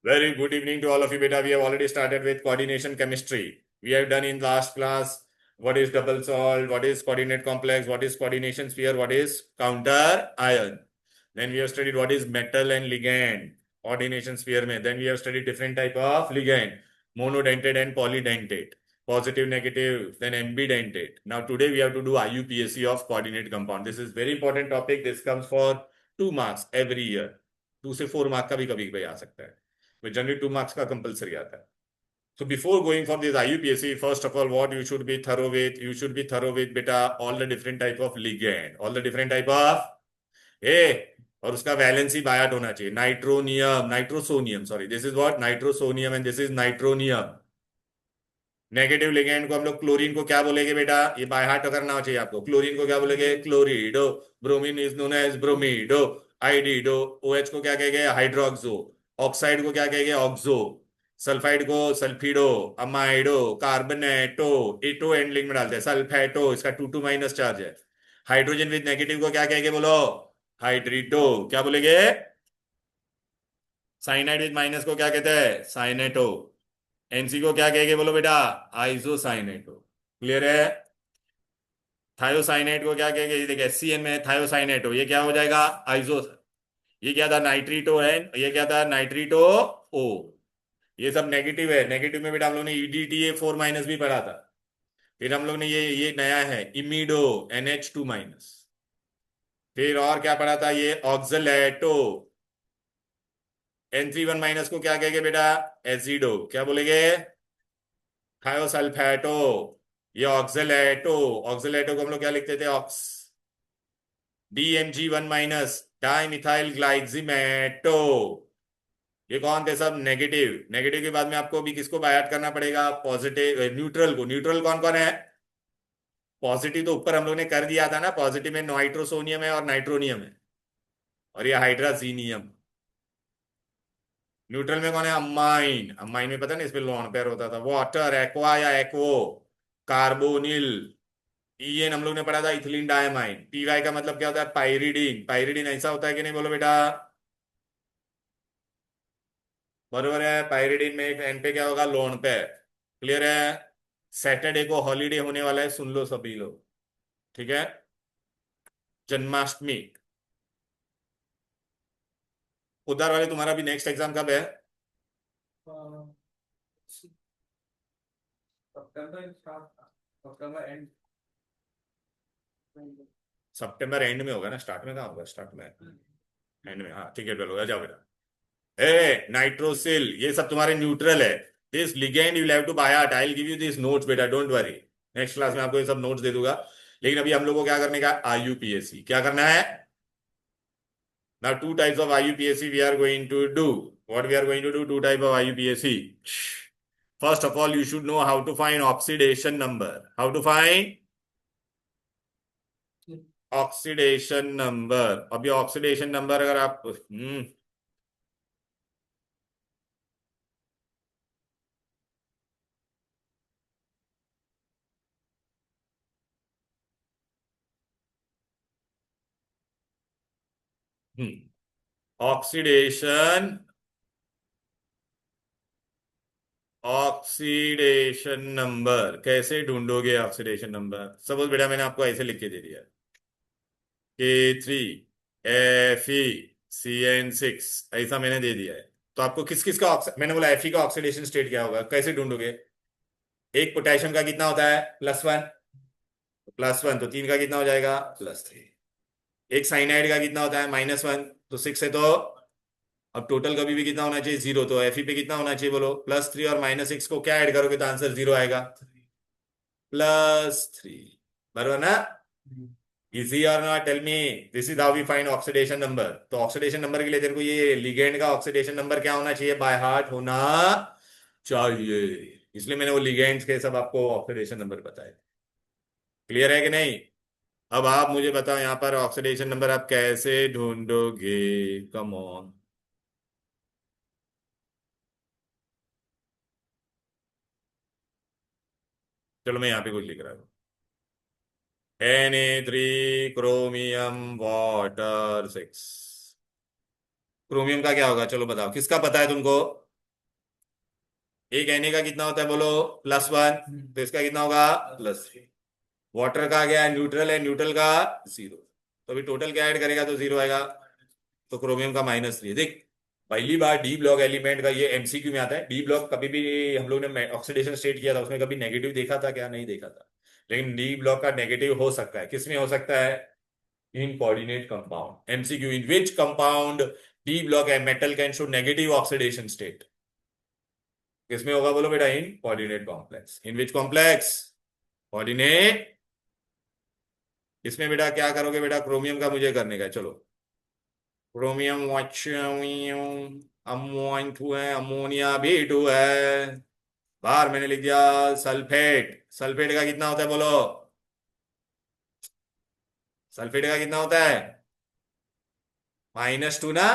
Very good evening to all of you, beta. We have already started with coordination chemistry. We have done in last class what is double salt, what is coordinate complex, what is coordination sphere, what is counter ion. Then we have studied what is metal and ligand, coordination sphere mein. Then we have studied different type of ligand, monodentate and polydentate, positive, negative, then ambidentate. Now today we have to do IUPAC of coordinate compound. This is very important topic. This comes for 2 marks every year. 2 से 4 mark का भी कभी कभी आ सकता है. With generally 2 marks का compulsory आता है. So before going for this IUPAC, first of all, what you should be thorough with? You should be thorough with beta all the different type of ligand, all the different type of और उसका valency बायट होना चाहिए. Nitronium, nitrosonium, sorry, this is what nitrosonium and this is nitronium. Negative ligand को हम लोग chlorine को क्या बोलेंगे बेटा? ये बाय हार्ट करना चाहिए आपको. क्लोरीन को क्या बोलेंगे? Chlorido. Bromine is known as bromido. Iodido. OH को क्या कहेंगे? हाइड्रोक्सो. ऑक्साइड को क्या कहेंगे? ऑक्सो. सल्फाइड को सल्फिडो. अमाइडो. कार्बनेटो. एटो एंडलिंग में डालते हैं सल्फेटो. इसका 2 माइनस चार्ज है. हाइड्रोजन विद नेगेटिव को क्या कहेंगे? बोलो. हाइड्रिडो. क्या बोलेंगे? साइनाइड विद माइनस को क्या कहते हैं? साइनेटो. एनसी को क्या कहेंगे? बोलो बेटा. आइसोसाइनेटो. क्लियर है? थायोसाइनेट को क्या कहेंगे? ये देखिए एससीएन में थायोसाइनेटो. ये क्या हो जाएगा? आइसो. ये क्या था? नाइट्रीटो है. ये क्या था? नाइट्रीटो ओ. ये सब नेगेटिव है. नेगेटिव में बेटा हम लोग ने ईडीटीए 4 माइनस भी पढ़ा था. फिर हम लोग ने ये नया है इमिडो NH2 माइनस. फिर और क्या पढ़ा था? ये ऑक्सलेटो. N3 1 माइनस को क्या कहेंगे बेटा? एसिडो. क्या बोलेंगे? थायोसल्फेटो. ये ऑक्सलेटो. ऑक्सलेटो को हम लोग क्या लिखते थे? ऑक्स. DMG 1 माइनस डाई मिथाइल ग्लाइक्सिमेटो. ये कौन थे? सब नेगेटिव. नेगेटिव के बाद में आपको भी किसको बाय ऐड करना पड़ेगा? पॉजिटिव. न्यूट्रल को. न्यूट्रल कौन कौन है? पॉजिटिव तो ऊपर हम लोग ने कर दिया था ना. पॉजिटिव में नाइट्रोसोनियम है और नाइट्रोनियम है और ये हाइड्राजीनियम. न्यूट्रल में कौन है? अमाइन. अमाइन में पता नहीं इस पे लोन पेयर होता था. वाटर, एक्वा या एक्वो. कार्बोनिल. ईएन हम लोग ने पढ़ा था इथिलीन डायमाइन. पीवाई का मतलब क्या होता है? पाइरिडीन. पाइरिडीन ऐसा होता है कि नहीं? बोलो बेटा. बरोबर है. पाइरिडीन में एक एन पे क्या होगा? लोन पे. क्लियर है? सैटरडे को हॉलीडे होने वाला है. सुन लो सभी लोग. ठीक है? जन्माष्टमी. उधर वाले तुम्हारा भी नेक्स्ट एग्जाम कब है? सितंबर एंड में होगा ना. स्टार्ट में कहाँ होगा? स्टार्ट में. एंड में. हाँ ठीक है. चलो आ जाओ बेटा. नाइट्रोसिल. ये सब तुम्हारे न्यूट्रल है. This ligand you have to buy out. I will give you this notes बेटा. Don't worry. नेक्स्ट क्लास में आपको ये सब नोट्स दे दूंगा. लेकिन अभी हम लोग को क्या करने का? IUPAC क्या करना है? Now two types of IUPAC we are going to do. What we are going to do? Two type of IUPAC. First of all, you should know how to find oxidation number. How to find oxidation number. अब ये oxidation number अगर आप oxidation oxidation number कैसे ढूंढोगे? Oxidation number suppose बेटा मैंने आपको ऐसे लिख के दे दिया. K3 Fe CN6 ऐसा मैंने दे दिया है. तो आपको किस किस का मैंने बोला Fe का ऑक्सीडेशन स्टेट क्या होगा? कैसे ढूंढोगे? एक पोटेशियम का कितना होता है? +1. +1 तो 3 का कितना हो जाएगा? +3. एक साइनाइड का कितना होता है? -1 तो 6 है. तो अब टोटल कभी भी कितना होना चाहिए? 0. तो Fe पे कितना होना चाहिए? बोलो. +3 और -6 को क्या ऐड करोगे तो आंसर 0 आएगा. +3. बराबर ना? इजी और not? Tell me. This is how we find oxidation number. तो ऑक्सीडेशन नंबर के लिए तेरे को ये लिगेंड का ऑक्सीडेशन नंबर क्या होना चाहिए? बाय हार्ट होना चाहिए. इसलिए मैंने वो लिगेंड्स के सब आपको ऑक्सीडेशन नंबर बताए. क्लियर है कि नहीं? अब आप मुझे बताओ यहाँ पर ऑक्सीडेशन नंबर आप कैसे ढूंढोगे? Come on. चलो मैं यहाँ पे कुछ लिख रहा हूँ. Na3 chromium water 6. क्रोमियम का क्या होगा? चलो बताओ. किसका पता है तुमको? एक Na का कितना होता है बोलो, +1, तो इसका कितना होगा, +3। वाटर का क्या है, न्यूट्रल है, न्यूट्रल का 0, तो अभी टोटल क्या ऐड करेगा तो 0 आएगा, तो क्रोमियम का -3। देख, पहली बार डी ब्लॉक एलिमेंट का ये एमसीक्यू में आता है। डी ब्लॉक कभी भी हम लोग ने ऑक्सीडेशन स्टेट किया था, उसमें कभी नेगेटिव देखा था क्या, नहीं देखा था। लेकिन डी ब्लॉक का नेगेटिव हो सकता है, किसमें हो सकता है, in coordinate compound. MCQ, in which compound D block है metal can show negative oxidation state, किसमें होगा बोलो बेटा, in coordinate complex. In which complex, coordinate. इसमें बेटा क्या करोगे बेटा, क्रोमियम का मुझे करने का है, चलो। क्रोमियम अमोन है, अमोनिया भी 2 है। बाहर मैंने लिख दिया सल्फेट। सल्फेट का कितना होता है बोलो, सल्फेट का कितना होता है, -2 ना।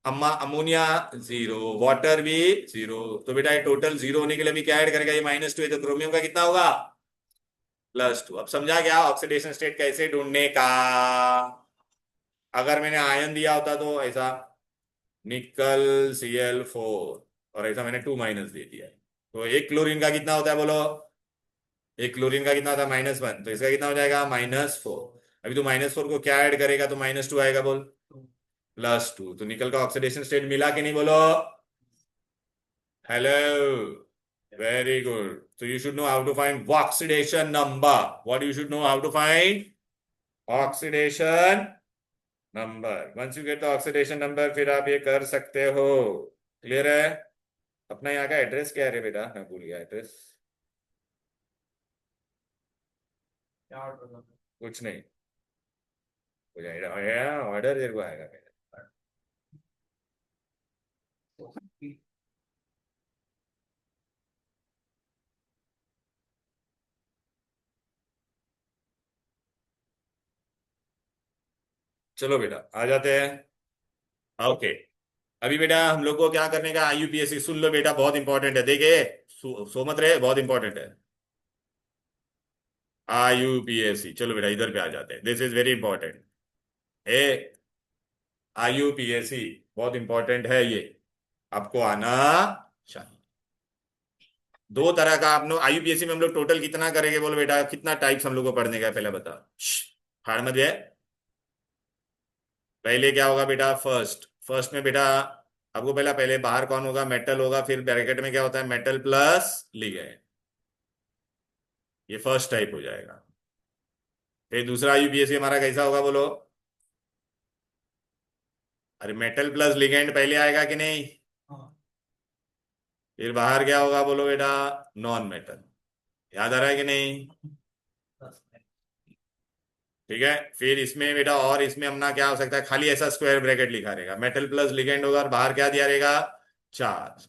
अम्मा अमोनिया 0, वाटर भी 0, तो बेटा ये टोटल 0 होने के लिए भी क्या ऐड करेगा, ये -2 है, तो क्रोमियम का कितना होगा, +2। अब समझा क्या ऑक्सीडेशन स्टेट कैसे ढूंढने का। अगर मैंने आयन दिया होता तो ऐसा निकल Cl4, और ऐसा मैंने 2 दे दिया है। तो एक क्लोरीन का कितना होता है बोलो, एक क्लोरीन का कितना होता है, -1, तो इसका कितना हो जाएगा, -4। अभी तो -4 को क्या ऐड करेगा तो -2 आएगा बोल, +2। तो निकल का ऑक्सीडेशन स्टेट मिला कि नहीं बोलो, hello, very good. So you should know how to find oxidation number. What you should know how to find oxidation number. Once you get the oxidation number, फिर आप ये कर सकते हो। क्लियर है। अपना यहाँ का एड्रेस क्या है रे बेटा, मैं भूल गया एड्रेस। कुछ नहीं, हो जाएगा ऑर्डर तेरे को आएगा मेरा। चलो बेटा आ जाते हैं। ओके, अभी बेटा हम लोग को क्या करने का, आईयूपीएससी सुन लो बेटा, बहुत इंपॉर्टेंट है। देखे, सो मत रहे, बहुत इंपॉर्टेंट है आईयूपीएससी। चलो बेटा इधर पे आ जाते हैं, दिस इज वेरी इंपॉर्टेंट। ए, आईयूपीएससी बहुत इंपॉर्टेंट है ये, आपको आना चाहिए। दो तरह का आप लोग आईयूपीएससी में हम लोग टोटल कितना करेंगे बोलो बेटा, कितना टाइप्स हम लोग को पढ़ने का है पहले बता। हार मत गए। पहले क्या होगा बेटा, फर्स्ट फर्स्ट में बेटा आपको पहला, पहले बाहर कौन होगा, मेटल होगा, फिर ब्रैकेट में क्या होता है, मेटल प्लस लिगेंड। ये फर्स्ट टाइप हो जाएगा। फिर दूसरा यूपीएससी हमारा कैसा होगा बोलो, अरे मेटल प्लस लिगेंड पहले आएगा कि नहीं, फिर बाहर क्या होगा बोलो बेटा, नॉन मेटल। याद आ रहा है कि नहीं, ठीक है। फिर इसमें बेटा, और इसमें अपना क्या हो सकता है, खाली ऐसा स्क्वायर ब्रैकेट लिखा रहेगा, मेटल प्लस लिगेंड होगा, और बाहर क्या दिया रहेगा, चार्ज।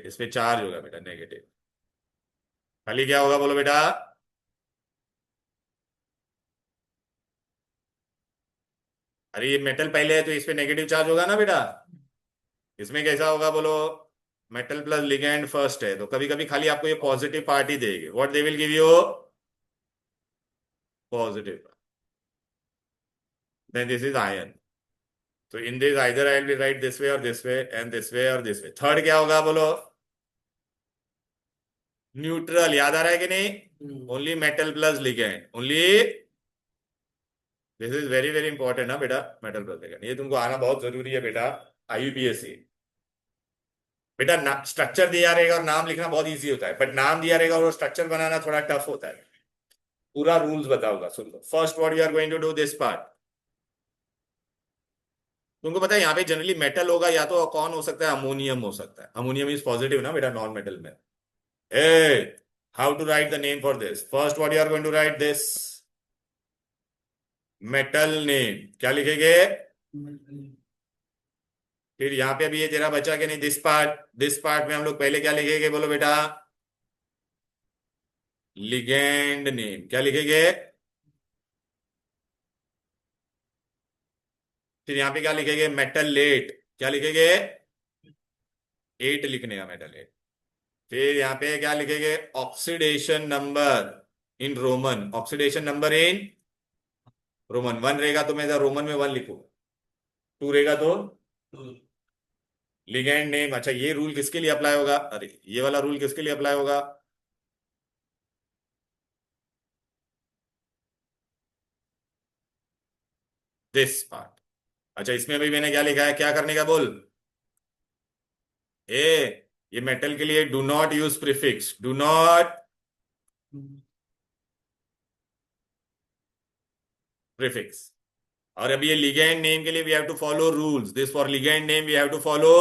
इस पे चार्ज होगा बेटा, नेगेटिव। खाली क्या होगा बोलो बेटा, अरे ये मेटल पहले है तो इस पे नेगेटिव चार्ज होगा ना बेटा। इसमें कैसा होगा बोलो, मेटल प्लस लिगेंड फर्स्ट है, तो कभी कभी खाली आपको ये पॉजिटिव पार्ट ही देगी, what they will give you, positive. Then this is ion. तो in this either I will write this way or this way and this way or this way. Third क्या होगा बोलो, न्यूट्रल। याद आ रहा है कि नहीं, only metal plus ligand only. This is very very important ना बेटा, मेटल प्लस लिगेंड, ये तुमको आना बहुत जरूरी है बेटा, आईयूपीएससी। बेटा स्ट्रक्चर दिया रहेगा और नाम लिखना बहुत इजी होता है, बट नाम दिया रहेगा और स्ट्रक्चर बनाना थोड़ा टफ होता है। पूरा रूल्स बताऊंगा, सुन लो। First what you are going to do this part, तुमको पता है यहाँ पे जनरली मेटल होगा या तो कौन हो सकता है, अमोनियम हो सकता है। अमोनियम इज पॉजिटिव ना बेटा, नॉन मेटल में। A, how to write the name for this, first what you are going to write this, metal name क्या लिखेंगे। फिर यहाँ पे अभी ये तेरा बचा कि नहीं, दिस पार्ट में हम लोग पहले क्या लिखेंगे बोलो बेटा, लिगेंड नेम क्या लिखेंगे। फिर यहाँ पे क्या लिखेंगे, मेटल लेट क्या लिखेंगे, 8 लिखने का, मेटल एट। फिर यहाँ पे क्या लिखेंगे, oxidation number in Roman, oxidation number in Roman. 1 रहेगा तो मैं रोमन में 1 लिखूंगा, 2 रहेगा तो लिगेंड नेम, अच्छा ये रूल किसके लिए अप्लाई होगा, अरे ये वाला रूल किसके लिए अप्लाई होगा, दिस पार्ट। अच्छा इसमें भी मैंने क्या लिखा है, क्या करने का बोल, ए ये मेटल के लिए do not use prefix, do not prefix. और अब ये लिगेंड नेम के लिए we have to follow rules, this for ligand name we have to follow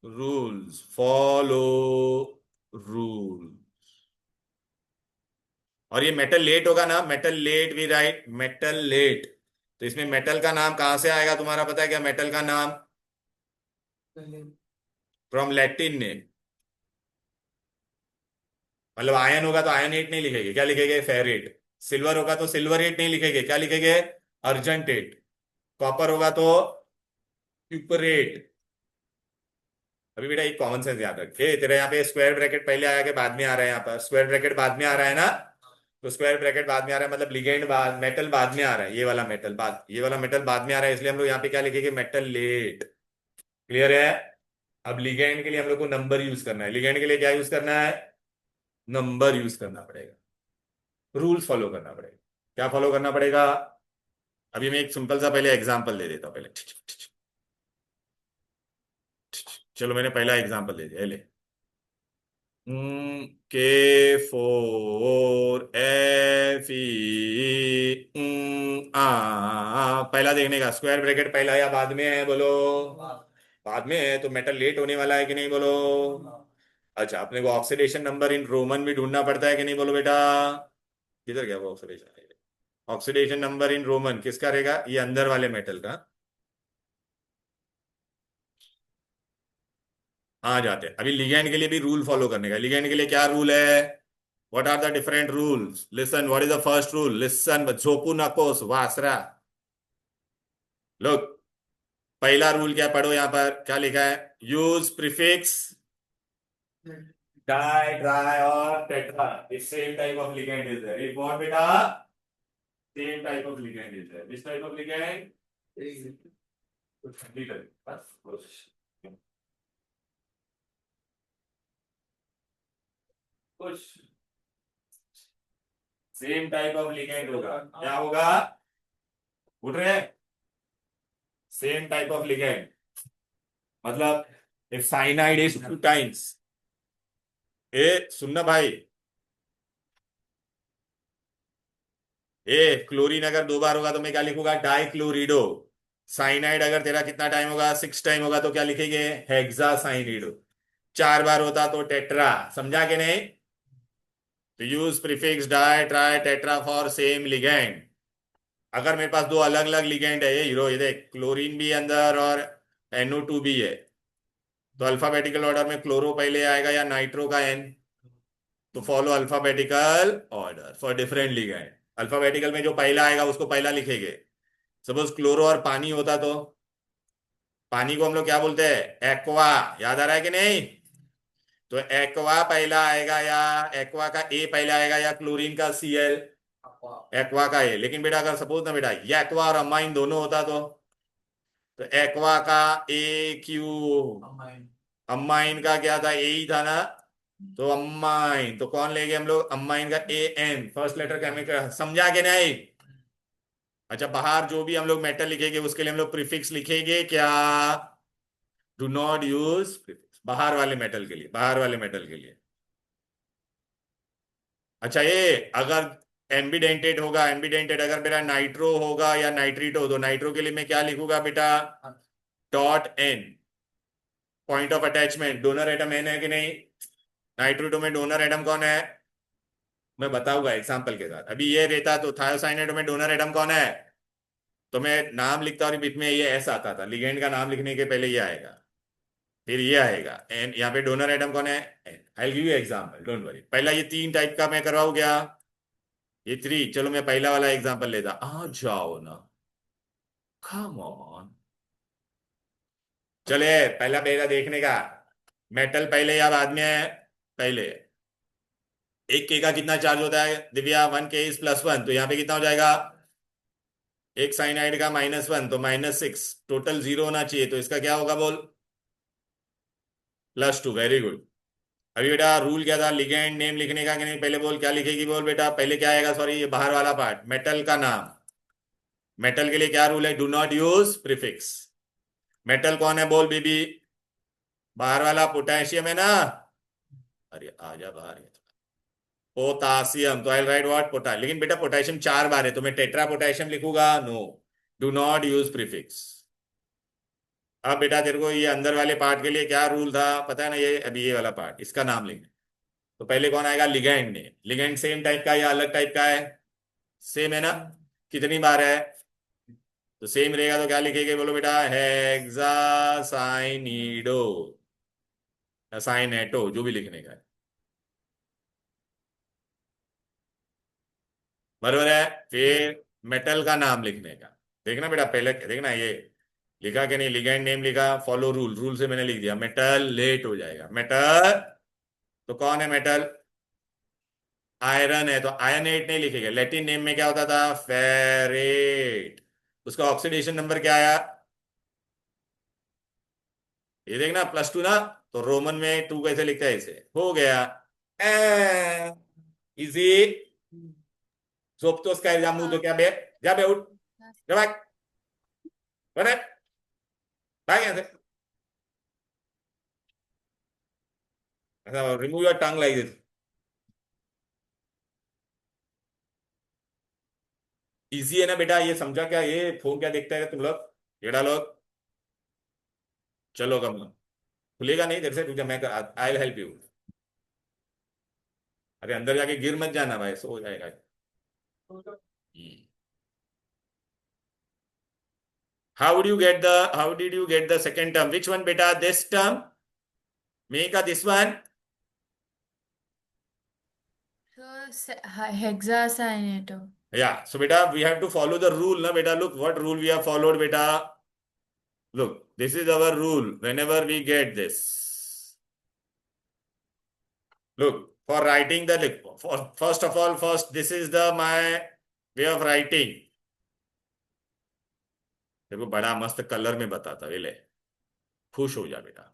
rules, follow rule. और ये मेटल लेट होगा ना, metallate we write metallate, तो इसमें मेटल का नाम कहां से आएगा तुम्हारा पता है क्या, मेटल का नाम फ्रॉम लैटिन नेम, मतलब आयन होगा तो आयनेट नहीं लिखेंगे, क्या लिखेंगे, फेरेट। सिल्वर होगा तो सिल्वरेट नहीं लिखेंगे, क्या लिखेंगे, अर्जेंटेट। कॉपर होगा तो क्यूपरेट। अभी बेटा एक कॉमन सेंस याद रखे, तेरे यहाँ पे स्क्वायर ब्रैकेट पहले आया कि बाद में आ रहा है, यहाँ पर स्क्वायर ब्रैकेट बाद में आ रहा है ना, तो स्क्वायर ब्रैकेट बाद में आ रहा है मतलब लिगेंड बाद, मेटल बाद में आ रहा है, ये वाला मेटल बाद, ये वाला मेटल बाद में आ रहा है, इसलिए हम लोग यहाँ पे क्या लिखेंगे, मेटल लेट। क्लियर है। अब लिगेंड के लिए हम लोग को नंबर यूज करना है, लिगेंड के लिए क्या यूज करना है, नंबर यूज करना पड़ेगा, रूल्स फॉलो करना पड़ेगा। क्या फॉलो करना पड़ेगा, अभी मैं एक सिंपल सा पहले एग्जांपल दे देता हूँ पहले। चलो मैंने पहला एग्जांपल दे दिया, ले के फोर एफ ई आ, पहला देखने का स्क्वायर ब्रैकेट पहला या बाद में है बोलो, बाद में है, तो मेटल लेट होने वाला है कि नहीं बोलो। अच्छा अपने को ऑक्सीडेशन नंबर इन रोमन भी ढूंढना पड़ता है कि नहीं बोलो बेटा, किधर गया वो oxidation, oxidation number in Roman किसका रहेगा, ये अंदर वाले मेटल का। आ जाते हैं अभी लिगेंड के लिए भी रूल फॉलो करने का, लिगेंड के लिए क्या रूल है, what are the different rules, listen what is the first rule, listen झोपू नकोस वासरा। लोग पहला रूल क्या पढ़ो, यहां पर क्या लिखा है, use prefix di tri or tetra, इस same type of ligand is there, if what बेटा, same type of ligand is there, this type of ligand कुछ ठंडी कर बस कुछ सेम टाइप ऑफ लिगेंड होगा, क्या होगा, उठ रहे हैं, सेम टाइप ऑफ लिगेंड, मतलब if cyanide is two times, ए सुनना भाई, ए क्लोरीन अगर 2 बार होगा तो मैं क्या लिखूंगा, डाई क्लोरिडो। साइनाइड अगर तेरा कितना टाइम होगा, 6 टाइम होगा तो क्या लिखेंगे, हेक्सा साइनिडो। 4 बार होता तो टेट्रा, समझा के नहीं, तो use prefix di try tetra for same ligand. अगर मेरे पास दो अलग अलग लिगेंड है, ये हीरो ये देख, क्लोरीन भी है अंदर और NO2 भी है, तो अल्फाबेटिकल ऑर्डर में क्लोरो पहले आएगा या नाइट्रो का N, तो follow alphabetical order for different ligand. Alphabetical में जो पहला आएगा उसको पहला लिखेंगे, सपोज क्लोरो और पानी होता तो पानी को हम लोग क्या बोलते हैं, एक्वा, याद आ रहा है कि नहीं, तो एक्वा पहला आएगा या एक्वा का ए पहला आएगा या क्लोरीन का Cl, एक्वा का ए। लेकिन बेटा अगर सपोज ना बेटा ये एक्वा और अमाइन दोनों होता तो एक्वा का AQ, अमाइन का क्या था, ए ही था ना, तो अमाइन, तो कौन लेंगे हम लोग, अमाइन का AN, फर्स्ट लेटर केमिकल, समझा के नहीं। अच्छा बाहर जो भी हम लोग मेटल लिखेंगे उसके लिए हम लोग प्रीफिक्स लिखेंगे क्या, डू नॉट यूज प्रीफिक्स, बाहर वाले मेटल के लिए, बाहर वाले मेटल के लिए। अच्छा ये अगर एम्बीडेंटेड होगा, एम्बीडेंटेड अगर मेरा नाइट्रो होगा या नाइट्रीट हो, तो नाइट्रो के लिए मैं क्या लिखूंगा बेटा, .N, point of attachment, donor atom N है कि नहीं, नाइट्रोटो में डोनर एटम कौन है, मैं बताऊंगा एग्जांपल के साथ। अभी ये रहता तो थायोसाइनाइड में डोनर एटम कौन है, तो मैं नाम लिखता और बीच में ये एस आता था, लिगेंड का नाम लिखने के पहले ये आएगा, फिर ये आएगा एन, यहाँ पे डोनर एटम कौन है, N. I give you example, don't worry. पहला ये 3 टाइप का मैं करवाऊँ क्या, ये 3, चलो मैं पहला वाला एग्जांपल लेता, आ जाओ ना, कम ऑन, चले पहला पहला देखने का, मेटल पहले या बाद में है, पहले। एक के का कितना चार्ज होता है दिव्या, 1 K इज +1, तो यहाँ पे कितना हो जाएगा, एक साइनाइड का -1 तो -6, टोटल 0 होना चाहिए, तो इसका क्या होगा बोल, +2, वेरी गुड। अभी बेटा रूल क्या था लिगेंड नेम लिखने का कि नहीं? पहले बोल क्या लिखेगी, बोल बेटा पहले क्या आएगा, सॉरी ये बाहर वाला पार्ट, मेटल का नाम। मेटल के लिए क्या रूल है? Do not use prefix. Metal कौन है बोल बेबी? बाहर वाला पोटेशियम है ना? अरे आजा बाहर ये। पोटासियम, तो आई राइट व्हाट पोटा, लेकिन बेटा पोटेशियम 4 बार है तो मैं टेट्रा पोटेशियम लिखूंगा? No, do not use prefix. अब बेटा तेरे को ये अंदर वाले पार्ट के लिए क्या रूल था पता है ना? ये अभी ये वाला पार्ट, इसका नाम लिखना। तो पहले कौन आएगा? लिगेंड ने। लिगेंड सेम टाइप का या अलग टाइप का है? सेम है ना? कितनी बार है? तो सेम रहेगा तो क्या लिखेंगे बोलो बेटा? हेक्सासाइनिडो, साइनेटो, जो भी लिखने का है। बरोबर है। फिर मेटल का नाम लिखने का, देखना बेटा पहले देखना ये लिखा कि नहीं, लिगेंड नेम लिखा, फॉलो रूल, रूल से मैंने लिख दिया, मेटल लेट हो जाएगा। मेटल, तो कौन है मेटल? आयरन है तो आयनेट नहीं लिखेगा। लैटिन नेम में क्या होता था? फेरेट। उसका ऑक्सीडेशन नंबर क्या आया? ये देखना +2 ना, तो रोमन में 2 कैसे लिखता है? इसे हो गया इजी। जोप्तोस का एग्जाम तो क्या बे? जा बे उठ, जा भाग, बने भाग यहाँ से। Remove your tongue like this. Easy है ना बेटा? ये समझा क्या? ये फोन क्या देखता है तुम लोग, येड़ा लोग? चलो कम, खुलेगा नहीं तेरे से, तुझे मैं आई हेल्प यू। अरे अंदर जाके गिर मत जाना भाई, सो हो जाएगा। How did you get the second term? Which one beta? This term? Meka, this one? So, hexacinato. Yeah. So beta, we have to follow the rule, na beta. Look what rule we have followed, beta. Look, this is our rule. Whenever we get this, look, for writing the, for first of all, first this is the my way of writing. देखो बड़ा मस्त colour में बताता है, ले खुश हो जा बेटा।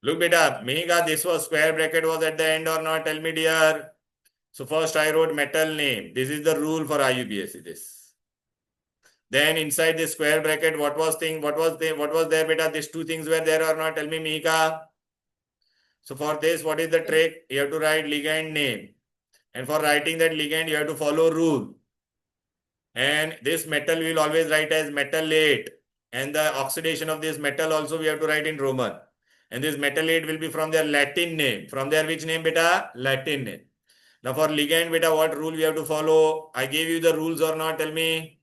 Look beta, Mehika, this was square bracket was at the end or not? Tell me dear. So first I wrote metal name. This is the rule for IUPAC. This. Then inside the square bracket, what was thing? What was there, beta? These two things were there or not? Tell me, Mihika. So for this, what is the trick? You have to write ligand name, and for writing that ligand, you have to follow rule. And this metal we will always write as metallate, and the oxidation of this metal also we have to write in Roman. And this metallate will be from their Latin name. From their which name, beta? Latin name. Now for ligand, beta, what rule we have to follow? I gave you the rules or not? Tell me.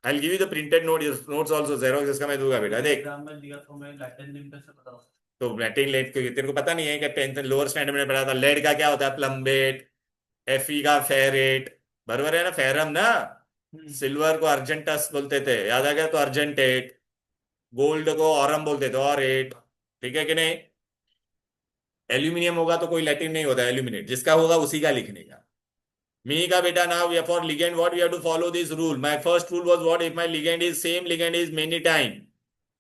I'll give you the printed notes also. Xerox इसका मैं दूंगा बेटा, देख। Example दिया तो मैं Latin name कैसे बताऊं? तो लैटिन लेड तेरे को पता नहीं है कि 10th लोअर स्टैंडर्ड में पढ़ा था, लेड का क्या होता है? प्लम्बेट। Fe का फेरेट। बरोबर है ना? फेरम ना। सिल्वर को अर्जेंटस बोलते थे, याद आ गया? तो अर्जेंटेट। गोल्ड को ऑरम बोलते थे, ऑरेट। ठीक है कि नहीं? एल्यूमिनियम होगा तो कोई लैटिन नहीं होता, एल्यूमिनेट जिसका होगा उसी का लिखने का। Me ka beta, now we are for ligand what we have to follow this rule. My first rule was what? If my ligand is same ligand is many time,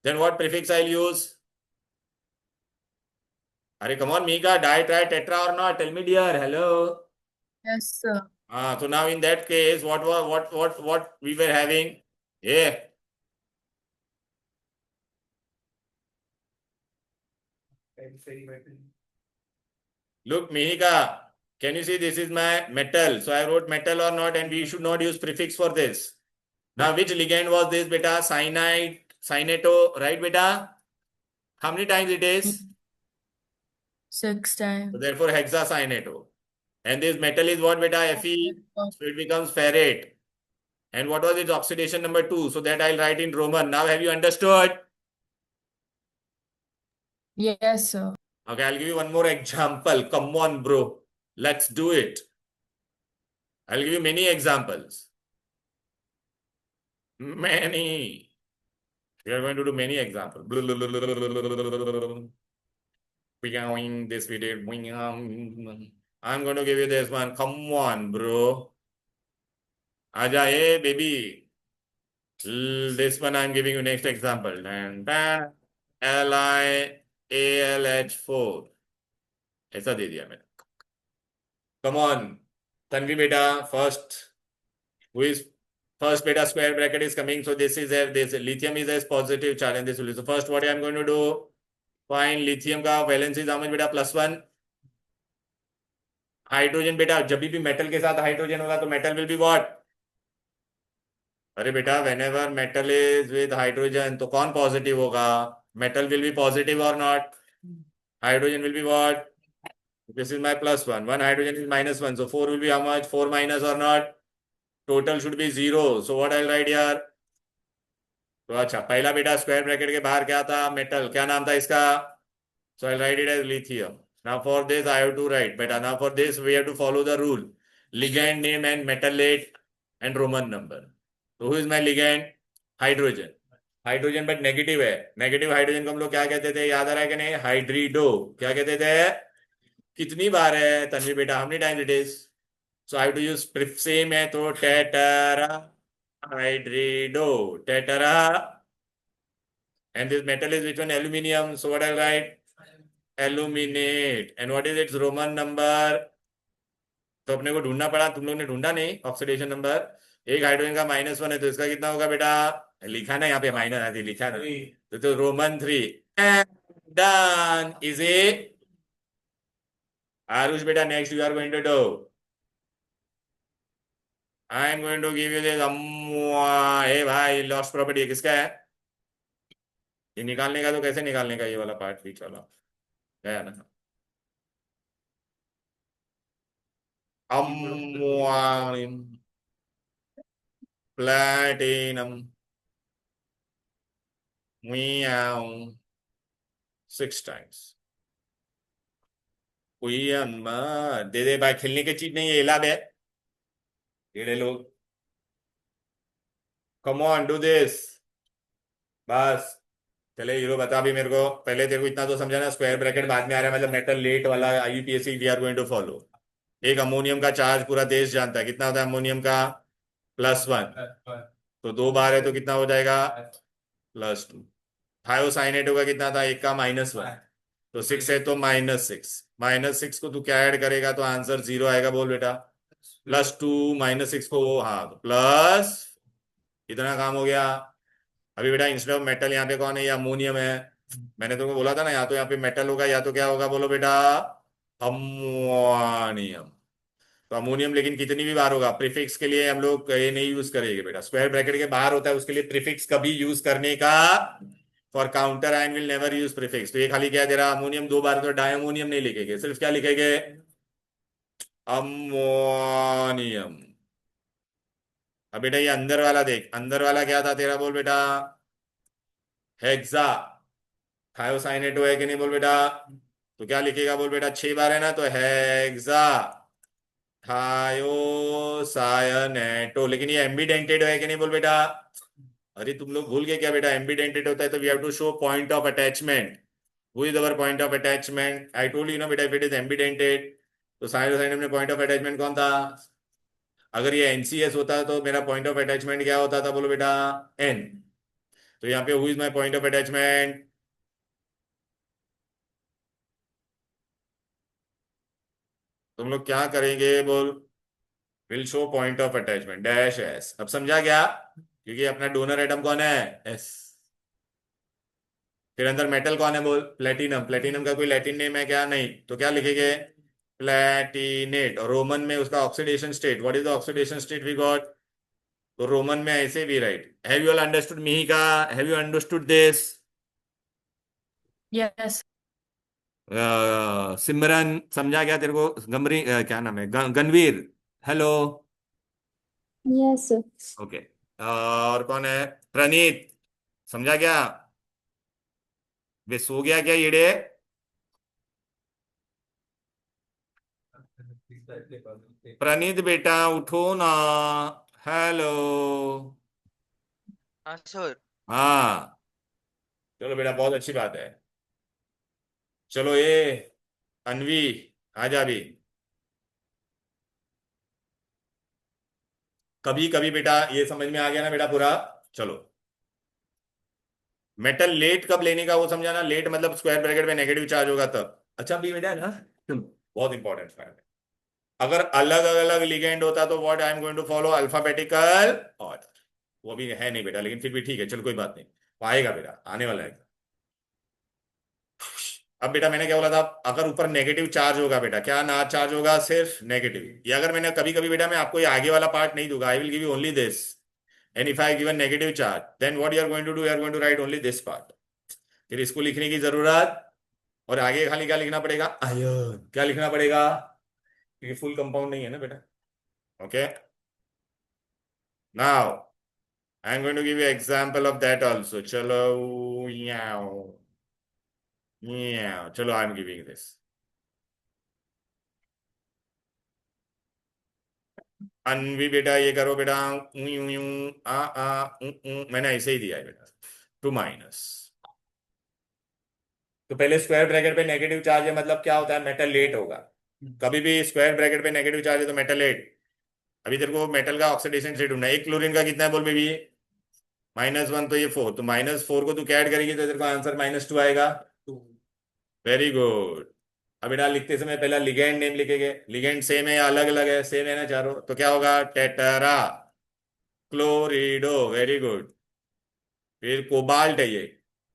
then what prefix I'll use? Are come on, Mika, di, tri, tetra or not? Tell me dear. Hello. Yes, sir. So now in that case, what was what we were having? Yeah. Look, Mihika, can you see this is my metal? So I wrote metal or not, and we should not use prefix for this. Now, which ligand was this, beta? Cyanide, cynato, right, beta? How many times it is? 6 So times. therefore, hexacyanato. And this metal is what, beta? Fe. So it becomes ferrate. And what was its oxidation number 2? So that I'll write in Roman. Now, have you understood? Yes, sir. Okay, I'll give you one more example. Come on, bro. Let's do it. I'll give you many examples. Many. We are going to do many examples. This we did. I'm going to give you this one. Come on, bro. Aja, hey, baby. This one I'm giving you next example. LiAlH4 ऐसा दे दिया मैंने. Come on, Tanvi beta, who is first beta square bracket is coming. So this lithium is a positive charge in this solution. So first what I am going to do, find lithium का valence is how much beta? +1. Hydrogen बेटा जब भी metal के साथ hydrogen होगा तो metal will be what? अरे बेटा whenever metal is with hydrogen तो कौन पॉजिटिव होगा? मेटल विल बी पॉजिटिव और not? Hydrogen will be what? This is my +1. One hydrogen is -1. So 4 will be how much? 4 minus or not? Total should be 0. So what I'll write here? तो अच्छा पहला बेटा square bracket के बाहर क्या था? Metal. क्या नाम था इसका? So I'll write it as lithium. Now for this I have to write beta. Now for this we have to follow the rule. Ligand name and metal date and Roman number. So who is my ligand? Hydrogen. Hydrogen but negative है. Negative hydrogen को हम लोग क्या कहते थे? याद आ रहा है कि नहीं? हाइड्रिडो. क्या कहते थे? कितनी बार है तन्वी बेटा? How many times it is? So I have to use same है तो टेटरा हाइड्रिडो टेटरा. And this metal is which one? Aluminium. So what I'll write? Aluminate. And what is its Roman number? तो अपने को ढूंढना पड़ा. तुम लोग ने ढूंढा नहीं. Oxidation number. एक हाइड्रोजन का -1 है तो इसका कितना होगा बेटा? लिखा ना यहाँ पे माइनस आती लिखा ना. तो Roman 3. Done. Is it? Arush बेटा next you are going to do. I am going to give you this. हे भाई लॉस्ट प्रॉपर्टी किसका है? ये निकालने का तो कैसे निकालने का? ये वाला पार्ट बीच वाला गया ना. अम्वानियम प्लैटिनम म्याऊ 6 टाइम्स. कोई अम्मा दे दे भाई. खेलने की चीज नहीं है. इलाब है कीड़े लोग. Come on do this. बस चले हीरो बता भी मेरे को. पहले तेरे को इतना तो समझा ना. स्क्वायर ब्रैकेट बाद में आ रहा है मतलब मेटल लेट वाला IUPAC we are going to follow. एक अमोनियम का चार्ज पूरा देश जानता है. कितना होता है अमोनियम का? +1. तो 2 बार है तो कितना हो जाएगा? +2. थायोसाइनेट होगा कितना था? एक का -1. तो 6 है तो -6. -6 को तू क्या ऐड करेगा तो आंसर 0 आएगा. बोल बेटा. +2 -6 को हाँ तो प्लस. इतना काम हो गया. अभी बेटा इंस्टेड ऑफ मेटल यहाँ पे कौन है? ये अमोनियम है. मैंने तुमको बोला था ना या तो यहाँ पे मेटल होगा या तो क्या होगा? बोलो बेटा. अमोनियम. तो अमोनियम लेकिन कितनी भी बार होगा. प्रीफिक्स के लिए हम लोग ये नहीं यूज करेंगे बेटा. स्क्वायर ब्रैकेट के बाहर होता है उसके लिए प्रीफिक्स कभी यूज करने का. For counter ion will never use prefix. तो ये खाली क्या दे रहा? अमोनियम 2 बार. तो डाई अमोनियम नहीं लिखेंगे. सिर्फ क्या लिखेंगे? अमोनियम. अब बेटा ये अंदर वाला देख. अंदर वाला क्या था तेरा? बोल बेटा. हेक्सा. थायोसाइनेटो है कि नहीं? बोल बेटा. तो क्या लिखेगा? बोल बेटा. 6 बार है ना तो हेक्सा थायोसायनेटो. लेकिन ये एम्बीडेंटेड है कि नहीं? बोल बेटा. अरे तुम लोग भूल गए क्या बेटा? एम्बीडेंटेड होता है तो we have to show point of attachment. Who is our point of attachment? I told you ना बेटा. इफ इट इज एम्बीडेंटेड तो साइनोसाइनम में पॉइंट ऑफ अटैचमेंट कौन था? अगर ये NCS होता तो मेरा पॉइंट ऑफ अटैचमेंट क्या होता था? बोलो बेटा. N. तो यहाँ पे who is my point of attachment? तुम लोग क्या करेंगे? बोल. Will show point of attachment -S. अब समझा क्या? क्योंकि अपना डोनर एटम कौन है? S. फिर अंदर मेटल कौन है? बोल. प्लेटिनम. प्लेटिनम का कोई लैटिन नेम है क्या? नहीं. तो क्या लिखेंगे? प्लेटिनेट. और रोमन में उसका oxidation state. What is the oxidation state we got? तो रोमन में ऐसे भी write. Have you all understood Mihika? Have you understood this? Yes. Simran समझा क्या तेरे को? गमरी क्या नाम है? Ganveer. Hello. Yes sir. Okay. और कौन है? प्रणीत. समझा क्या? वे सो गया क्या येड़े? प्रणीत बेटा उठो ना. हेलो. हाँ सर. हाँ चलो बेटा बहुत अच्छी बात है. चलो ये अनवी आजा भी. कभी कभी बेटा ये समझ में आ गया ना बेटा पूरा. चलो, मेटल लेट कब लेने का वो समझाना। लेट मतलब स्क्वायर ब्रैकेट में नेगेटिव चार्ज होगा तब। अच्छा अभी बेटा ना, बहुत इंपॉर्टेंट है। अगर अलग अलग लिगेंड होता तो what I am going to follow alphabetical order. वो भी है नहीं बेटा, लेकिन फिर भी ठीक है, चलो कोई बात नहीं, वो आएगा बेटा, आने वाला है। अब बेटा मैंने क्या बोला था, अगर ऊपर नेगेटिव चार्ज होगा बेटा, क्या ना चार्ज होगा, सिर्फ नेगेटिव। ये अगर मैंने कभी कभी बेटा मैं आपको ये आगे वाला पार्ट नहीं दूंगा, I will give you only this, and if I given negative charge then what you are going to do, you are going to write only this part. फिर इसको लिखने की जरूरत, और आगे खाली क्या लिखना पड़ेगा, आयन। क्या लिखना पड़ेगा, क्योंकि फुल कंपाउंड नहीं है ना बेटा। Okay, now I am going to give you example of that also. चलो याओ याओ, चलो I am giving this. Anvi बेटा ये करो बेटा, मैंने ऐसे ही दिया है बेटा, टू माइनस। तो पहले स्क्वायर ब्रैकेट पे नेगेटिव चार्ज है, मतलब क्या होता है, मेटल लेट होगा। कभी भी स्क्वायर ब्रैकेट पे नेगेटिव चार्ज है तो मेटल लेट। अभी तेरे को मेटल का ऑक्सीडेशन स्टेट ढूंढना है। एक क्लोरीन का कितना है बोल बेबी, -1, तो ये 4, तो -4 को तू कैड करेगी तो तेरे को आंसर -2 आएगा। Very good. अब बेटा लिखते समय पहला लिगेंड नेम लिखेंगे। लिगेंड सेम है या अलग अलग है, सेम है ना चारों, तो क्या होगा, टेटरा क्लोरिडो। Very good. फिर कोबाल्ट है ये,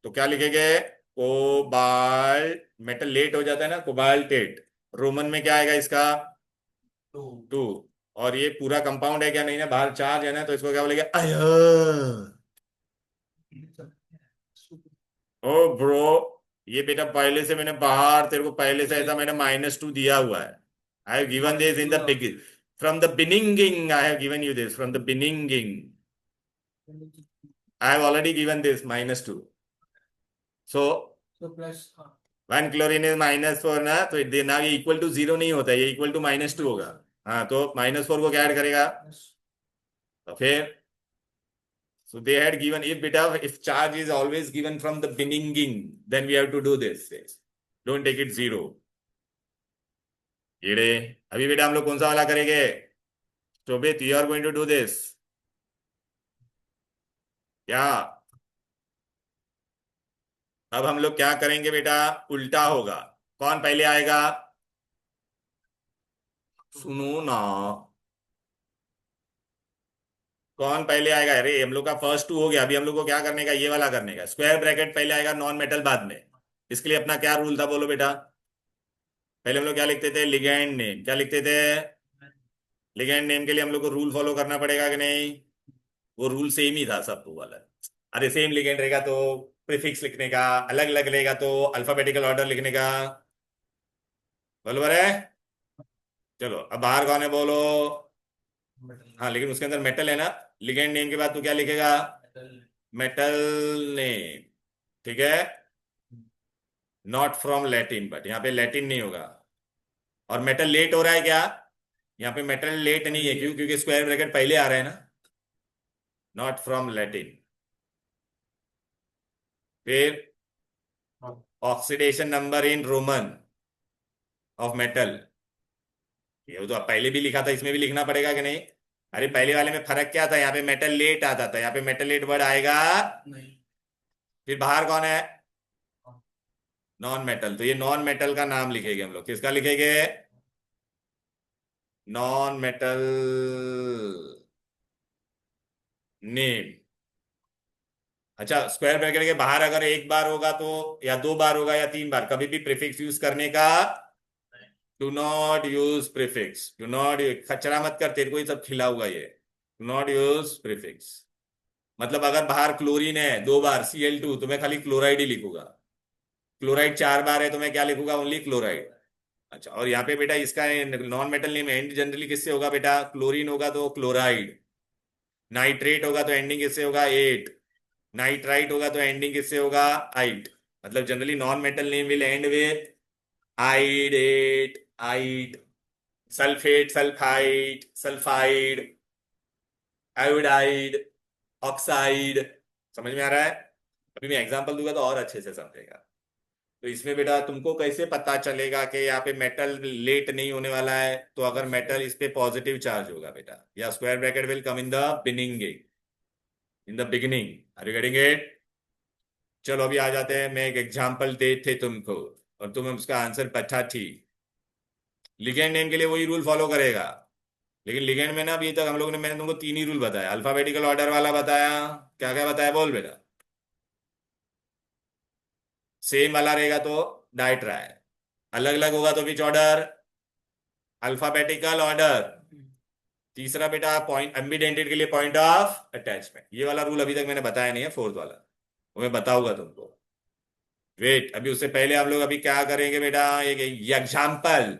तो क्या लिखेंगे, कोबाल्ट। मेटल लेट हो जाता है ना, कोबाल्टेट। रोमन में क्या आएगा इसका, 2। और ये पूरा कंपाउंड है क्या, नहीं ना, बाहर चार्ज है ना, तो इसको क्या बोलेंगे, आयन। ओ ब्रो, ये बेटा पहले से मैंने बाहर तेरे को पहले से ऐसा मैंने -2 दिया हुआ है। I have given this in the begin, from the beginning I have given you this, from the beginning I have already given this -2। So plus 1 chlorine is -4 ना, तो ना ये इक्वल टू 0 नहीं होता, ये इक्वल टू -2 होगा। हाँ, तो -4 को क्या ऐड करेगा, तो फिर so they had given, if beta, if charge is always given from the beginning, then we have to do this. Don't take it 0. ये अभी बेटा हम लोग कौन सा वाला करेंगे, शोभित, you are going to do this, क्या। अब हम लोग क्या करेंगे बेटा, उल्टा होगा। कौन पहले आएगा, सुनो ना, कौन पहले आएगा, अरे हम लोग का फर्स्ट 2 हो गया, अभी हम लोग को क्या करने का, ये वाला करने का। स्क्वायर ब्रैकेट पहले आएगा, नॉन मेटल बाद में। इसके लिए अपना क्या रूल था बोलो बेटा, पहले हम लोग क्या लिखते थे, लिगेंड नेम। क्या लिखते थे, लिगेंड नेम के लिए हम लोग को रूल फॉलो करना पड़ेगा कि नहीं, वो रूल सेम ही था सब वाला। अरे सेम लिगेंड रहेगा तो प्रीफिक्स लिखने का, अलग अलग रहेगा तो अल्फाबेटिकल ऑर्डर लिखने का, बराबर है। चलो अब बाहर कौन है बोलो, हाँ लेकिन उसके अंदर मेटल है ना, लिगेंड नेम के बाद तू क्या लिखेगा, मेटल नेम, ठीक है, नॉट फ्रॉम लैटिन, बट यहाँ पे लैटिन नहीं होगा। और मेटल लेट हो रहा है क्या, यहाँ पे मेटल लेट नहीं है, क्यों, क्योंकि स्क्वायर ब्रैकेट पहले आ रहा है ना, नॉट फ्रॉम लैटिन। फिर oxidation number in Roman of metal, ये तो पहले भी लिखा था, इसमें भी लिखना पड़ेगा कि नहीं। अरे पहले वाले में फर्क क्या था, यहाँ पे मेटल लेट आता था, यहाँ पे मेटल लेट वर्ड आएगा नहीं। फिर बाहर कौन है, नॉन मेटल, तो ये नॉन मेटल का नाम लिखेंगे हम लोग, किसका लिखेंगे, नॉन मेटल नेम। अच्छा स्क्वायर ब्रैकेट के बाहर अगर एक बार होगा तो, या 2 बार होगा या 3 बार, कभी भी प्रीफिक्स यूज करने का, do not use prefix, do not, खचरा मत कर, तेरे को ही सब खिला हुआ ये, डू नॉट यूज प्रीफिक्स। मतलब अगर बाहर क्लोरीन है 2 बार Cl2, तो मैं खाली क्लोराइड ही लिखूंगा। क्लोराइड 4 बार है तो मैं क्या लिखूंगा, ओनली क्लोराइड। अच्छा, और यहाँ पे बेटा इसका non metal name and generally किससे होगा बेटा, क्लोरीन होगा तो क्लोराइड, नाइट्रेट होगा तो एंडिंग किससे होगा, एट, नाइट्राइट होगा तो एंडिंग किससे होगा, आइट। मतलब generally non metal name will end with ide, ate, ite, sulphate, sulphide, sulphide, iodide, oxide. समझ में आ रहा है। अभी मैं एग्जांपल दूंगा तो और अच्छे से समझेगा। तो इसमें बेटा तुमको कैसे पता चलेगा कि यहाँ पे मेटल लेट नहीं होने वाला है, तो अगर मेटल इस पे पॉजिटिव चार्ज होगा बेटा, या square bracket will come in the beginning, in the beginning. Are you getting it? चलो अभी आ जाते हैं, मैं एक एग्जाम्पल दे थे तुमको और तुम्हें उसका आंसर पता थी। लिगेंड नेम के लिए वही रूल फॉलो करेगा, लेकिन लिगेंड में ना अभी तक हम लोगों ने, मैंने तुमको 3 ही रूल बताया, अल्फाबेटिकल ऑर्डर वाला बताया, क्या क्या बताया बोल बेटा? सेम वाला रहेगा तो डाइट्राई, अलग अलग होगा तो विच ऑर्डर? Alphabetical order. तीसरा बेटा पॉइंट एम्बिडेंटेड के लिए पॉइंट ऑफ अटैचमेंट। ये वाला रूल अभी तक मैंने बताया नहीं है, फोर्थ वाला वो मैं बताऊंगा तुमको। वेट, अभी उससे पहले हम लोग अभी क्या करेंगे बेटा, एक example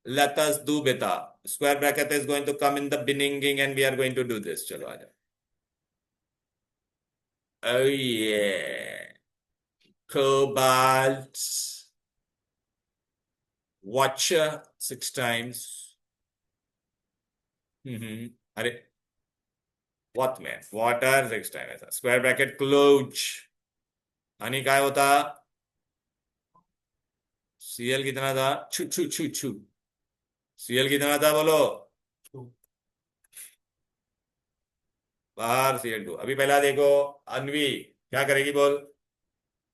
let us do beta. Square bracket is going to come in the beginning and we are going to do this. चलो आ जाओ। Oh yeah. Cobalt. Watcher 6 times. अरे what man? Water 6 times ऐसा। Square bracket close. आणि काय होता? Cl कितना था? छू छू छू छू। Cl कितना था बोलो? बाहर Cl2। अभी पहला देखो, अनवी क्या करेगी बोल?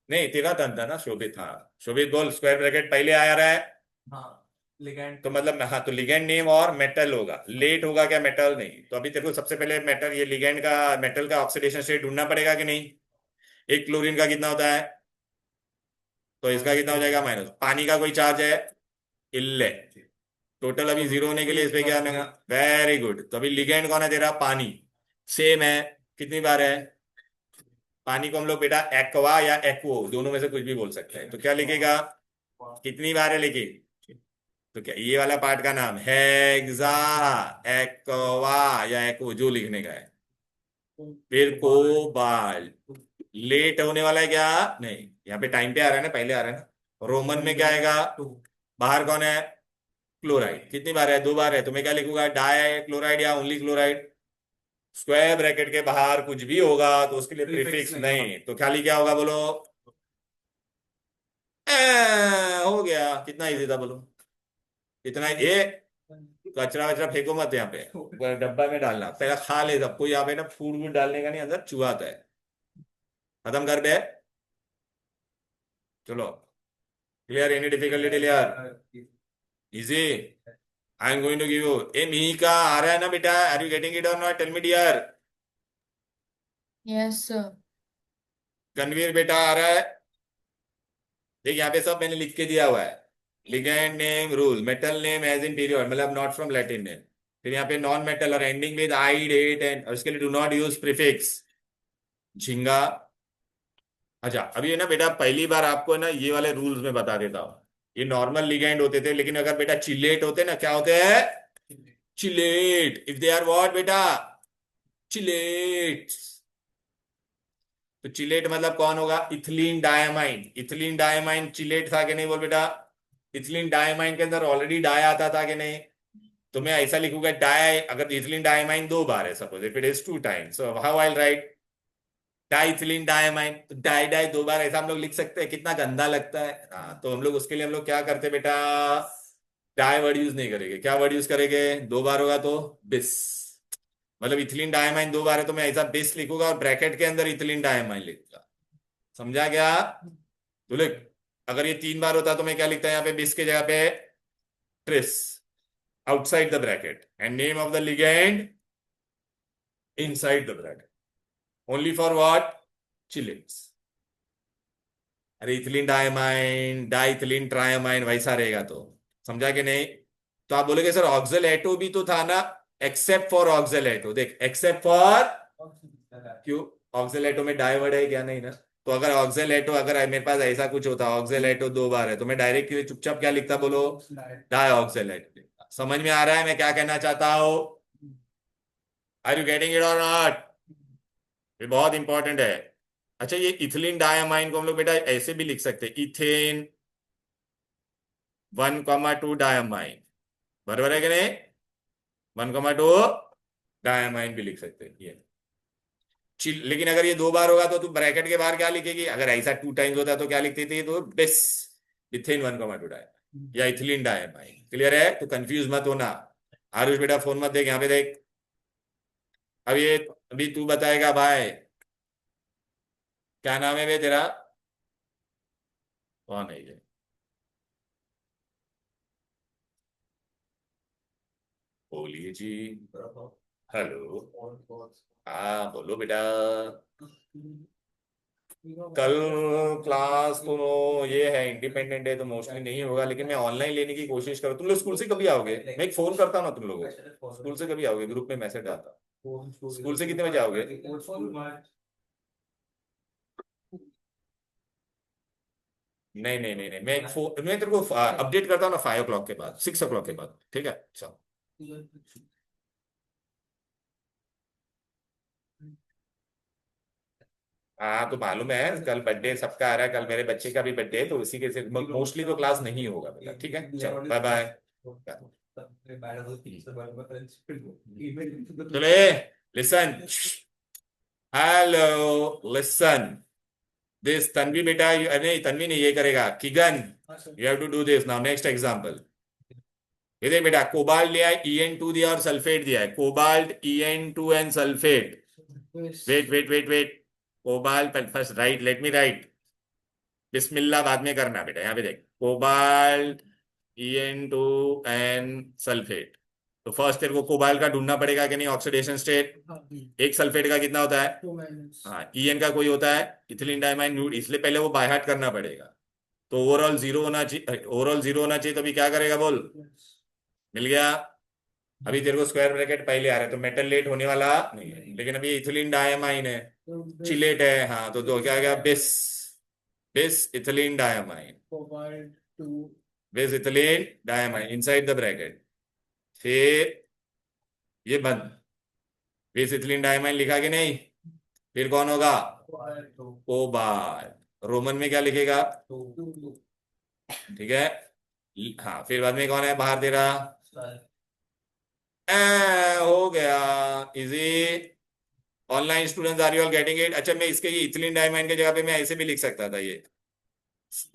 नहीं, तेरा टर्न था ना शोभित। हाँ शोभित बोल, स्क्वायर ब्रैकेट पहले आया रहा है हाँ लिगेंड तो मतलब हाँ, तो लिगेंड नेम और मेटल होगा, लेट होगा क्या मेटल नहीं। तो अभी तेरे को सबसे पहले मेटल, ये लिगेंड का मेटल का ऑक्सीडेशन स्टेट ढूंढना पड़ेगा कि नहीं। एक क्लोरीन का कितना होता है, तो इसका कितना हो जाएगा माइनस। पानी का कोई चार्ज है? इल्ले। टोटल अभी जीरो होने के लिए इस पे क्या आना? Very good. तो अभी लिगेंड कौन है तेरा? पानी। सेम है, कितनी बार है? पानी को हम लोग बेटा एक्वा या एक्वो दोनों में से कुछ भी बोल सकते हैं, तो क्या लिखेगा? कितनी बार है लिखी? तो क्या ये वाला पार्ट का नाम हेक्सा एक्वा या एक्वो जो लिखने का है। फिर कोबाल्ट। लेट होने वाला है क्या? नहीं, यहाँ पे टाइम पे आ रहा है ना, पहले आ रहा है ना। रोमन में क्या आएगा? बाहर कौन है? क्लोराइड। कितनी बार है? 2 बार है, तो मैं क्या लिखूंगा? डाई क्लोराइड या ओनली क्लोराइड। स्क्वायर ब्रैकेट के बाहर कुछ भी होगा तो उसके लिए प्रीफिक्स नहीं, तो खाली क्या होगा बोलो? हो गया। कितना इजी था बोलो? कितना ये कचरा वचरा फेंको मत यहाँ पे, डब्बा में डालना, पहले खा ले सबको। यहाँ पे ना फूड वूड डालने का नहीं, अंदर चुहाता है। खत्म कर दे। चलो clear? Any difficulty clear? Easy. I am going to give you a Mihika, आ रहा है ना बेटा? Are you getting it or not? Tell me dear. Yes, sir. Kanvir बेटा आ रहा है? देख यहाँ पे सब मैंने लिख के दिया हुआ है। Ligand name rule, metal name as in period, मतलब नॉट फ्रॉम लैटिन नेम। फिर यहाँ पे नॉन मेटल और ending with ide ate and, और इसके लिए डू नॉट यूज प्रीफिक्स। झिंगा। अच्छा अभी है ना बेटा, पहली बार आपको है ना ये वाले रूल्स में बता देता हूँ। ये नॉर्मल लिगेंड होते थे, लेकिन अगर बेटा चिलेट होते ना, क्या होते हैं? Chelate. If they are what बेटा? चिलेट। तो चिलेट मतलब कौन होगा? Ethylene diamine. Ethylene diamine chelate था कि नहीं बोल बेटा? इथिलीन डायमाइन के अंदर ऑलरेडी डाई आता था कि नहीं? तो मैं ऐसा लिखूंगा डाई, अगर इथिलीन डायमाइन 2 बार है, suppose if it is 2 times, so how I right diethylene diamine. तो डाई डाई 2 बार ऐसा हम लोग लिख सकते हैं, कितना गंदा लगता है। हाँ, तो हम लोग उसके लिए हम लोग क्या करते बेटा? डाई वर्ड यूज नहीं करेंगे। क्या वर्ड यूज करेंगे? 2 बार होगा तो बिस, मतलब इथिलीन डायमाइन 2 बार है तो मैं ऐसा बिस लिखूंगा और ब्रैकेट के अंदर इथिलीन डायमाइन लिखूंगा। समझा क्या? तो लिख, अगर ये 3 बार होता तो मैं क्या लिखता है यहाँ पे बिस के जगह पे? Tris outside the bracket and name of the ligand inside the bracket, only for what? Chelates। अरे इथिलीन डायमाइन डाइथिलीन ट्रायमाइन वैसा रहेगा तो, समझा कि नहीं? तो आप बोलोगे सर ऑक्सलेटो भी तो था ना, एक्सेप्ट फॉर ऑक्सलेटो। देख एक्सेप्ट फॉर, क्यों? ऑक्सलेटो में डाई वर्ड है क्या? नहीं ना। तो अगर ऑक्सलेटो, अगर मेरे पास ऐसा कुछ होता ऑक्सलेटो 2 बार है, तो मैं डायरेक्ट चुपचाप क्या लिखता बोलो? Di oxalato. समझ में आ रहा है मैं क्या कहना चाहता हूं? Are you getting it or not? ये बहुत इंपॉर्टेंट है। अच्छा ये इथिलीन डायमाइन को हम लोग बेटा ऐसे भी लिख सकते हैं, इथेन 1,2 डायमाइन, बराबर है कि नहीं? 1,2 डायमाइन भी लिख सकते हैं ये। लेकिन अगर ये 2 बार होगा तो तू ब्रैकेट के बाहर क्या लिखेगी? अगर ऐसा 2 टाइम्स होता तो क्या लिखते थे? तो बिस इथेन 1,2 डायमाइन या इथिलीन डायमाइन। क्लियर है? तो कंफ्यूज मत होना। आरुष बेटा फोन मत देख, यहाँ पे देख। अब ये अभी तू बताएगा भाई क्या नाम है बे तेरा? कौन है ये? बोलिए जी। हेलो। हाँ बोलो बेटा। कल क्लास तो ये है इंडिपेंडेंट डे, तो मोस्टली नहीं होगा, लेकिन मैं ऑनलाइन लेने की कोशिश करूँ। तुम लोग स्कूल से कभी आओगे? मैं एक फोन करता हूँ ना तुम लोगों को। स्कूल से कभी आओगे? ग्रुप में मैसेज आता। स्कूल से कितने बजे आओगे? नहीं नहीं नहीं नहीं, मैं एक फोन, मैं तेरे को अपडेट करता हूँ ना 5 o'clock के बाद, 6 o'clock के बाद, ठीक है चल। हाँ तो मालूम है कल बर्थडे सबका आ रहा है, कल मेरे बच्चे का भी बर्थडे है, तो इसी के से मोस्टली तो क्लास नहीं होगा बेटा, ठीक है चलो बाय बाय। चले listen. Hello listen. This Tanvi बेटा, नहीं तन्वी नहीं, ये करेगा किगन। You have to do this now. Next example. ये देख बेटा, कोबाल्ट लिया है, En2 दिया और सल्फेट दिया है। Cobalt En2 and sulphate. Wait wait wait wait. Cobalt first write, let me write. बिस्मिल्लाह बाद में करना बेटा, यहाँ पे देख कोबाल्ट En2 एंड सल्फेट। तो फर्स्ट तेरे को कोबाल्ट का ढूंढना पड़ेगा कि नहीं, ऑक्सीडेशन स्टेट। एक सल्फेट का कितना होता है? हाँ En का कोई होता है इथिलीन डाइमाइन न्यूड, इसलिए पहले वो बाय हार्ट करना पड़ेगा। तो ओवरऑल जीरो होना चाहिए, ओवरऑल जीरो होना चाहिए, तो अभी क्या करेगा बोल? मिल गया। अभी तेरे को स्क्वायर ब्रैकेट पहले आ रहा है, तो मेटल लेट होने वाला नहीं है, लेकिन अभी इथिलीन डायमाइन है, चिलेट है। हाँ तो दो क्या आ गया? बिस। बिस इथिलीन डायमाइन। बिस ethylene diamine inside the bracket. फिर ये बंद। बिस इथिलीन डायमाइन लिखा कि नहीं? फिर कौन होगा? कोबाल्ट। रोमन में क्या लिखेगा? ठीक है। हाँ फिर बाद में कौन है बाहर तेरा? हो गया। Easy. Online students are you all getting it? अच्छा मैं इसके ये इथिलीन डायमाइन की जगह पे मैं ऐसे भी लिख सकता था, ये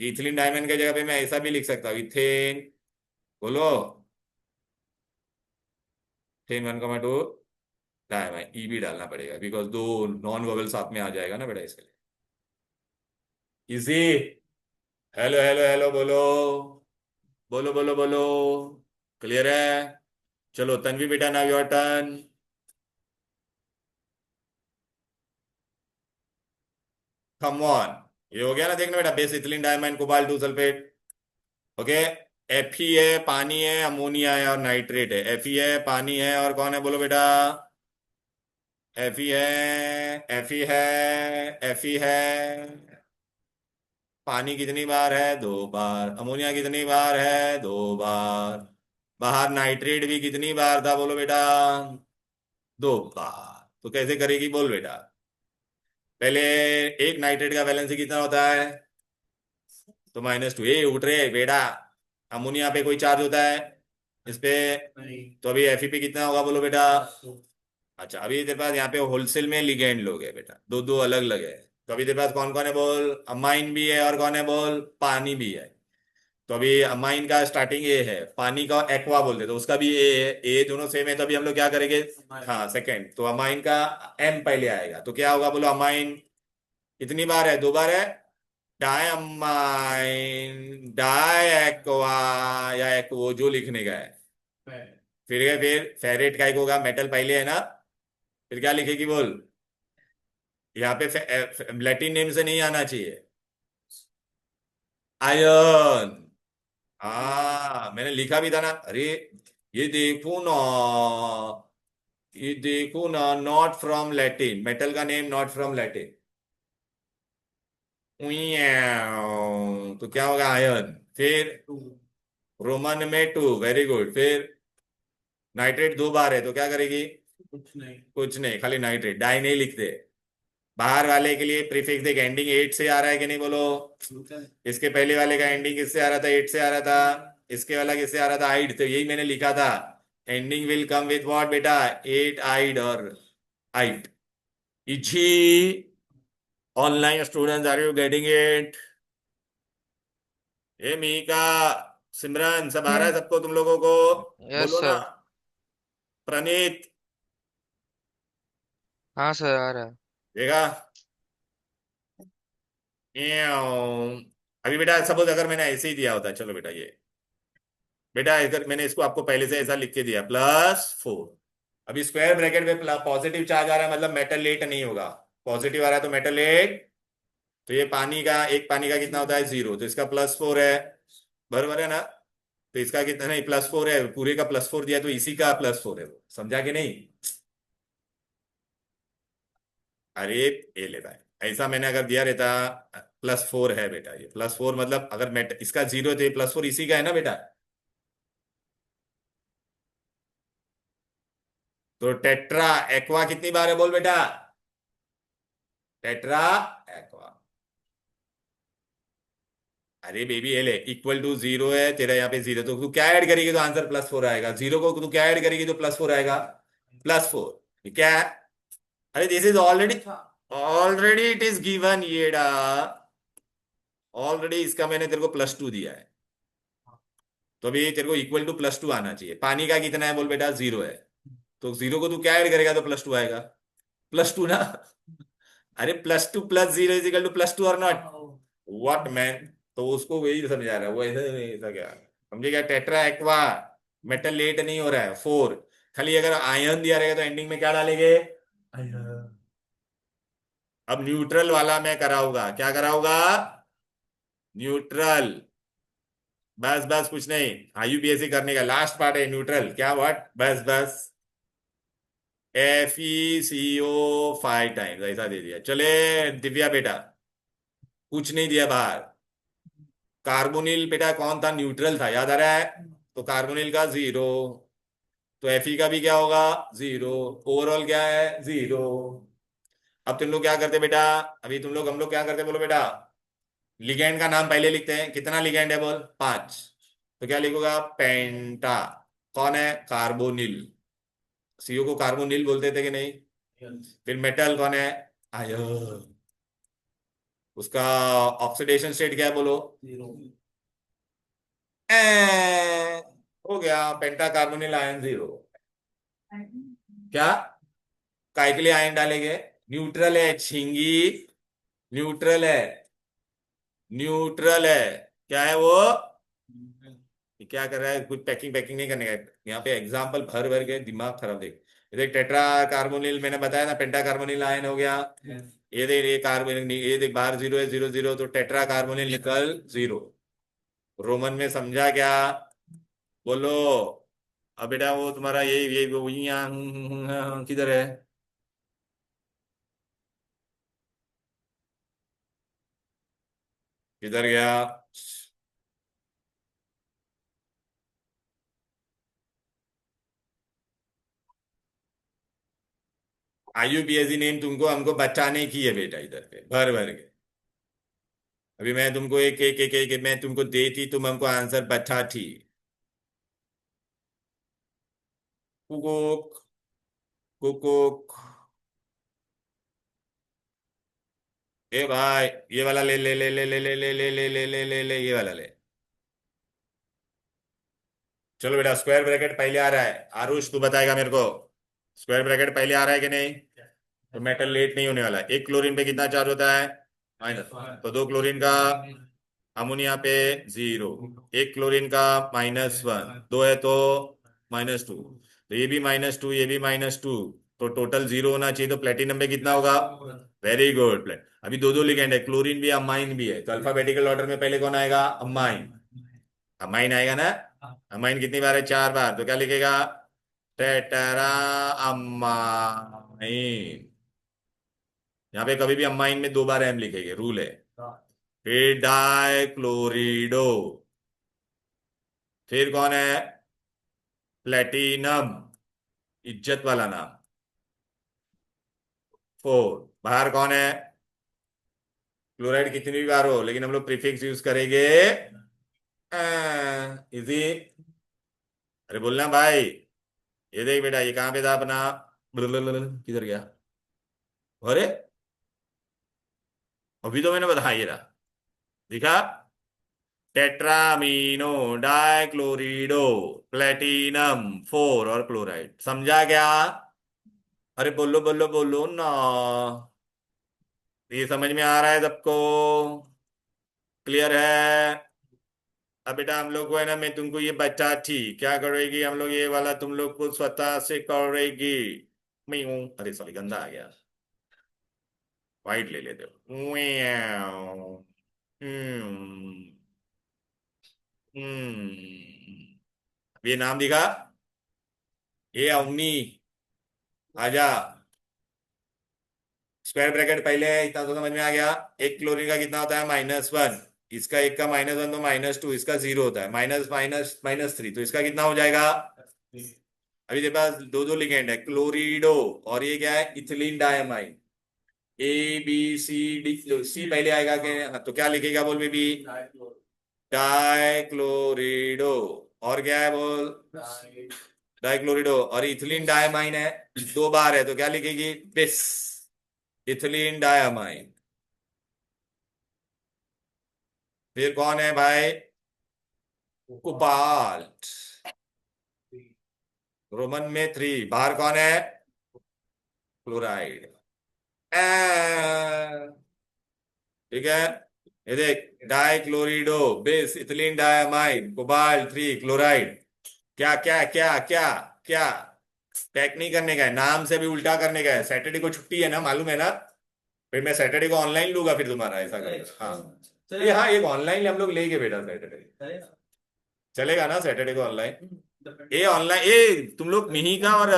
इथिलीन डायमाइन की जगह पे मैं ऐसा भी लिख सकता हूँ, इथेन। बोलो। इथेन 1,2 डायमाइन, ई भी डालना पड़ेगा बिकॉज दो नॉन वोवेल साथ में आ जाएगा ना बेटा, इसके लिए इजी। हेलो हेलो हेलो बोलो। बोलो बोलो बोलो। क्लियर है? चलो तन्वी बेटा now your turn. Come on. ये हो गया ना, देखना बेटा, base ethylene diamine cobalt 2 sulphate. Okay. Fe है, पानी है, अमोनिया है और नाइट्रेट है। Fe है, पानी है और कौन है बोलो बेटा? Fe है, Fe है, Fe है। पानी कितनी बार है? 2 बार। अमोनिया कितनी बार है? 2 बार। बाहर नाइट्रेट भी कितनी बार था बोलो बेटा? 2 बार। तो कैसे करेगी बोल बेटा? पहले एक नाइट्रेट का वैलेंसी कितना होता है? तो -2। ये उठ रहे बेटा, अमोनिया पे कोई चार्ज होता है इस पे? तो अभी Fe पे कितना होगा बोलो बेटा? अच्छा अभी तेरे पास यहाँ पे होलसेल में लिगेंड लोग है बेटा, दो दो अलग अलग है। तो अभी तेरे पास कौन कौन है बोल? अमाइन भी है और कौन है बोल? पानी भी है। तो अभी अमाइन का स्टार्टिंग ए है, पानी का एक्वा बोलते, तो उसका भी ए है। ए दोनों सेम है, तो अभी हम लोग क्या करेंगे? हाँ सेकंड, तो अमाइन का एम पहले आएगा, तो क्या होगा बोलो? अमाइन कितनी बार है? 2 बार है। डायमाइन डाई एक्वा या एक्वो जो लिखने का है। फिर फेरेट का एक होगा, मेटल पहले है ना, फिर क्या लिखेगी बोल? यहाँ पे लैटिन नेम से नहीं आना चाहिए। आयरन। हाँ मैंने लिखा भी था ना, अरे ये देखो ना, ये देखो ना, नॉट फ्रॉम लैटिन, मेटल का नेम नॉट फ्रॉम लैटिन। तो क्या होगा? आयरन। फिर रोमन में 2, वेरी गुड। फिर नाइट्रेट 2 बार है, तो क्या करेगी? कुछ नहीं, खाली नाइट्रेट, डाई नहीं लिखते। बाहर वाले के लिए प्रीफिक्स देख, एंडिंग 8 से आ रहा है कि नहीं बोलो? इसके पहले वाले का एंडिंग किससे आ रहा था? 8 से आ रहा था। इसके वाला किससे आ रहा था? 8। तो यही मैंने लिखा था, ending will come with what बेटा? 8 आइड और 8। Easy. Online students are you getting it? ए मीका, सिमरन, सब आ रहा है Yes. सबको तुम लोगों को? यस बोलो ना। सर। प्रणीत। हाँ सर आ रहा है। देखा? अभी बेटा सपोज अगर मैंने ऐसे ही दिया होता, चलो बेटा ये बेटा अगर मैंने इसको आपको पहले से ऐसा लिख के दिया +4, अभी स्क्वायर ब्रैकेट में पॉजिटिव चार्ज आ रहा है, मतलब मेटल लेट नहीं होगा, पॉजिटिव आ रहा है तो मेटल लेट, तो ये पानी का, एक पानी का कितना होता है 0, तो इसका +4 है, बराबर है ना, तो इसका कितना, नहीं +4 है, पूरे का +4 दिया तो इसी का +4 है, समझा कि नहीं? अरे ये ले भाई, ऐसा मैंने अगर दिया रहता +4 है बेटा, ये +4 मतलब अगर मेट इसका 0 है तो ये +4 इसी का है ना बेटा, तो टेट्रा एक्वा कितनी बार है बोल बेटा, टेट्रा एक्वा। अरे बेबी ये ले इक्वल टू 0 है तेरा, यहाँ पे 0, तो तू क्या ऐड करेगी तो आंसर +4 आएगा, 0 को तू क्या ऐड करेगी तो +4 आएगा, +4 क्या है? अरे this is already, already it is given येडा, ऑलरेडी इसका मैंने तेरे को +2 दिया है, तो अभी तेरे को इक्वल टू +2 आना चाहिए, पानी का कितना है बोल बेटा 0 है, तो 0 को तू क्या ऐड करेगा तो +2 आएगा, +2 ना। अरे +2 +0 इज इक्वल टू +2 और नॉट व्हाट मैन, तो उसको वही समझा रहा है वो, ऐसा नहीं, ऐसा क्या समझे क्या, टेट्रा एक्वा मेटल लेट नहीं हो रहा है 4, खाली अगर आयन दिया रहेगा तो एंडिंग में क्या डालेंगे, अब न्यूट्रल वाला मैं कराऊंगा, क्या कराऊंगा, न्यूट्रल, बस बस कुछ नहीं, IUPAC करने का लास्ट पार्ट है न्यूट्रल, क्या व्हाट, बस बस FeCO5 ऐसा दे दिया, चले दिव्या बेटा, कुछ नहीं दिया बाहर, कार्बोनिल बेटा कौन था, न्यूट्रल था, याद आ रहा है, तो कार्बोनिल का 0, तो Fe का भी क्या होगा 0, ओवरऑल क्या है 0। अब तुम लोग क्या करते बेटा, अभी तुम लोग हम लोग क्या करते बोलो बेटा, लिगेंड का नाम पहले लिखते हैं, कितना लिगेंड है बोल 5, तो क्या लिखोगा पेंटा, कौन है कार्बोनिल, CO को कार्बोनिल बोलते थे कि नहीं, फिर मेटल कौन है आयन, उसका ऑक्सीडेशन स्टेट क्या है बोलो, हो गया पेंटा कार्बोनिल आयन 0, क्या काय के लिए आयन डालेंगे, न्यूट्रल है छिंगी, न्यूट्रल है, न्यूट्रल है, क्या है वो, ये क्या कर रहा है, कुछ पैकिंग पैकिंग नहीं करने का, यहाँ पे एग्जाम्पल भर भर के दिमाग खराब, देख ये देख टेट्रा कार्बोनिल मैंने बताया ना, पेंटा कार्बोनिल आयन हो गया, ये देख ये कार्बोनिल, ये देख बाहर 0 है, 0 0, तो टेट्रा कार्बोनिल निकल 0, रोमन में समझा क्या, बोलो। अब बेटा वो तुम्हारा ये वो यहाँ किधर है, किधर गया, IUPAC नेम तुमको हमको बचाने की है बेटा, इधर पे भर भर के, अभी मैं तुमको एक मैं तुमको देती, तुम हमको आंसर बचा थी, कुकुक कुकुक, ए भाई ये वाला ले ले ले ले ले ले ले ले ले ले ले ले ले ये वाला ले, चलो बेटा स्क्वायर ब्रैकेट पहले आ रहा है, आरुष तू बताएगा मेरे को, स्क्वायर ब्रैकेट पहले आ रहा है कि नहीं, तो मेटल लेट नहीं होने वाला, एक क्लोरीन पे कितना चार्ज होता है माइनस, तो 2 क्लोरीन का अमोनिया पे 0, एक क्लोरीन का -1, 2 है तो -2, तो ये भी -2, ये भी -2, तो टोटल 0 होना चाहिए, तो प्लेटिनम पे कितना होगा, वेरी गुड प्लेट, अभी दो दो लिगेंड है, क्लोरीन भी अमाइन भी है, तो अल्फाबेटिकल ऑर्डर में पहले कौन आएगा, अमाइन, अमाइन आएगा ना, अमाइन कितनी बार है 4 बार, तो क्या लिखेगा टेट्रा अमाइन, यहाँ पे कभी भी अमाइन में 2 बार एम लिखेंगे, रूल है, फिर डाइक्लोरिडो, फिर कौन है प्लेटिनम, इज्जत वाला नाम, 4, बाहर कौन है क्लोराइड, कितनी भी बार हो लेकिन हम लोग प्रीफिक्स यूज करेंगे, इजी, अरे बोलना भाई, ये देख बेटा ये कहाँ पे था अपना, किधर गया, अरे अभी तो मैंने बताया ये रहा, दिखा, टेट्रामीनो डाइक्लोरिडो प्लेटिनम 4 और क्लोराइड, समझा क्या, अरे बोलो बोलो बोलो ना, ये समझ में आ रहा है सबको? क्लियर है? अब बेटा हम लोग को है ना, मैं तुमको ये बता थी क्या करेगी, हम लोग ये वाला तुम लोग को स्वतः से करेगी। मैं हूं, अरे सॉरी गंदा आ गया, वाइट ले लेते हो। म्याऊं। हम्म। हम्म। अब ये नाम दिखा, ये अवनी, आजा। स्क्वायर ब्रैकेट पहले है, इतना तो समझ में आ गया। एक क्लोरीन का कितना होता है, -1। इसका एक का -1 तो -2, इसका 0 होता है, माइनस माइनस -3, तो इसका कितना हो जाएगा? अभी तेरे पास दो दो लिगेंड है, क्लोरीडो, और ये क्या है, इथिलीन डायमाइन। ABCD, सी पहले आएगा के, हाँ, तो क्या लिखेगा बोल बेबी? डाइक्लोरिडो। और क्या है बोल? डाइक्लोरिडो। और इथिलीन डायमाइन है, दो बार है, तो क्या लिखेगी? बिस, इथिलीन डायमाइन। फिर कौन है भाई? कोबाल्ट, रोमन में 3, बाहर कौन है? क्लोराइड। ठीक है, ये देख, डाइक्लोरिडो, बिस, इथिलीन डायमाइन, कोबाल्ट 3, क्लोराइड। क्या क्या क्या क्या क्या? पैक नहीं करने का है, नाम से भी उल्टा करने का है। सैटरडे को छुट्टी है ना, मालूम है ना? फिर मैं सैटरडे को ऑनलाइन लूंगा, फिर तुम्हारा ऐसा करेगा। हाँ, ये हाँ, एक ऑनलाइन हम लोग लेंगे बेटा सैटरडे। चलेगा ना सैटरडे को ऑनलाइन? ये ऑनलाइन, ये तुम लोग मिहिका और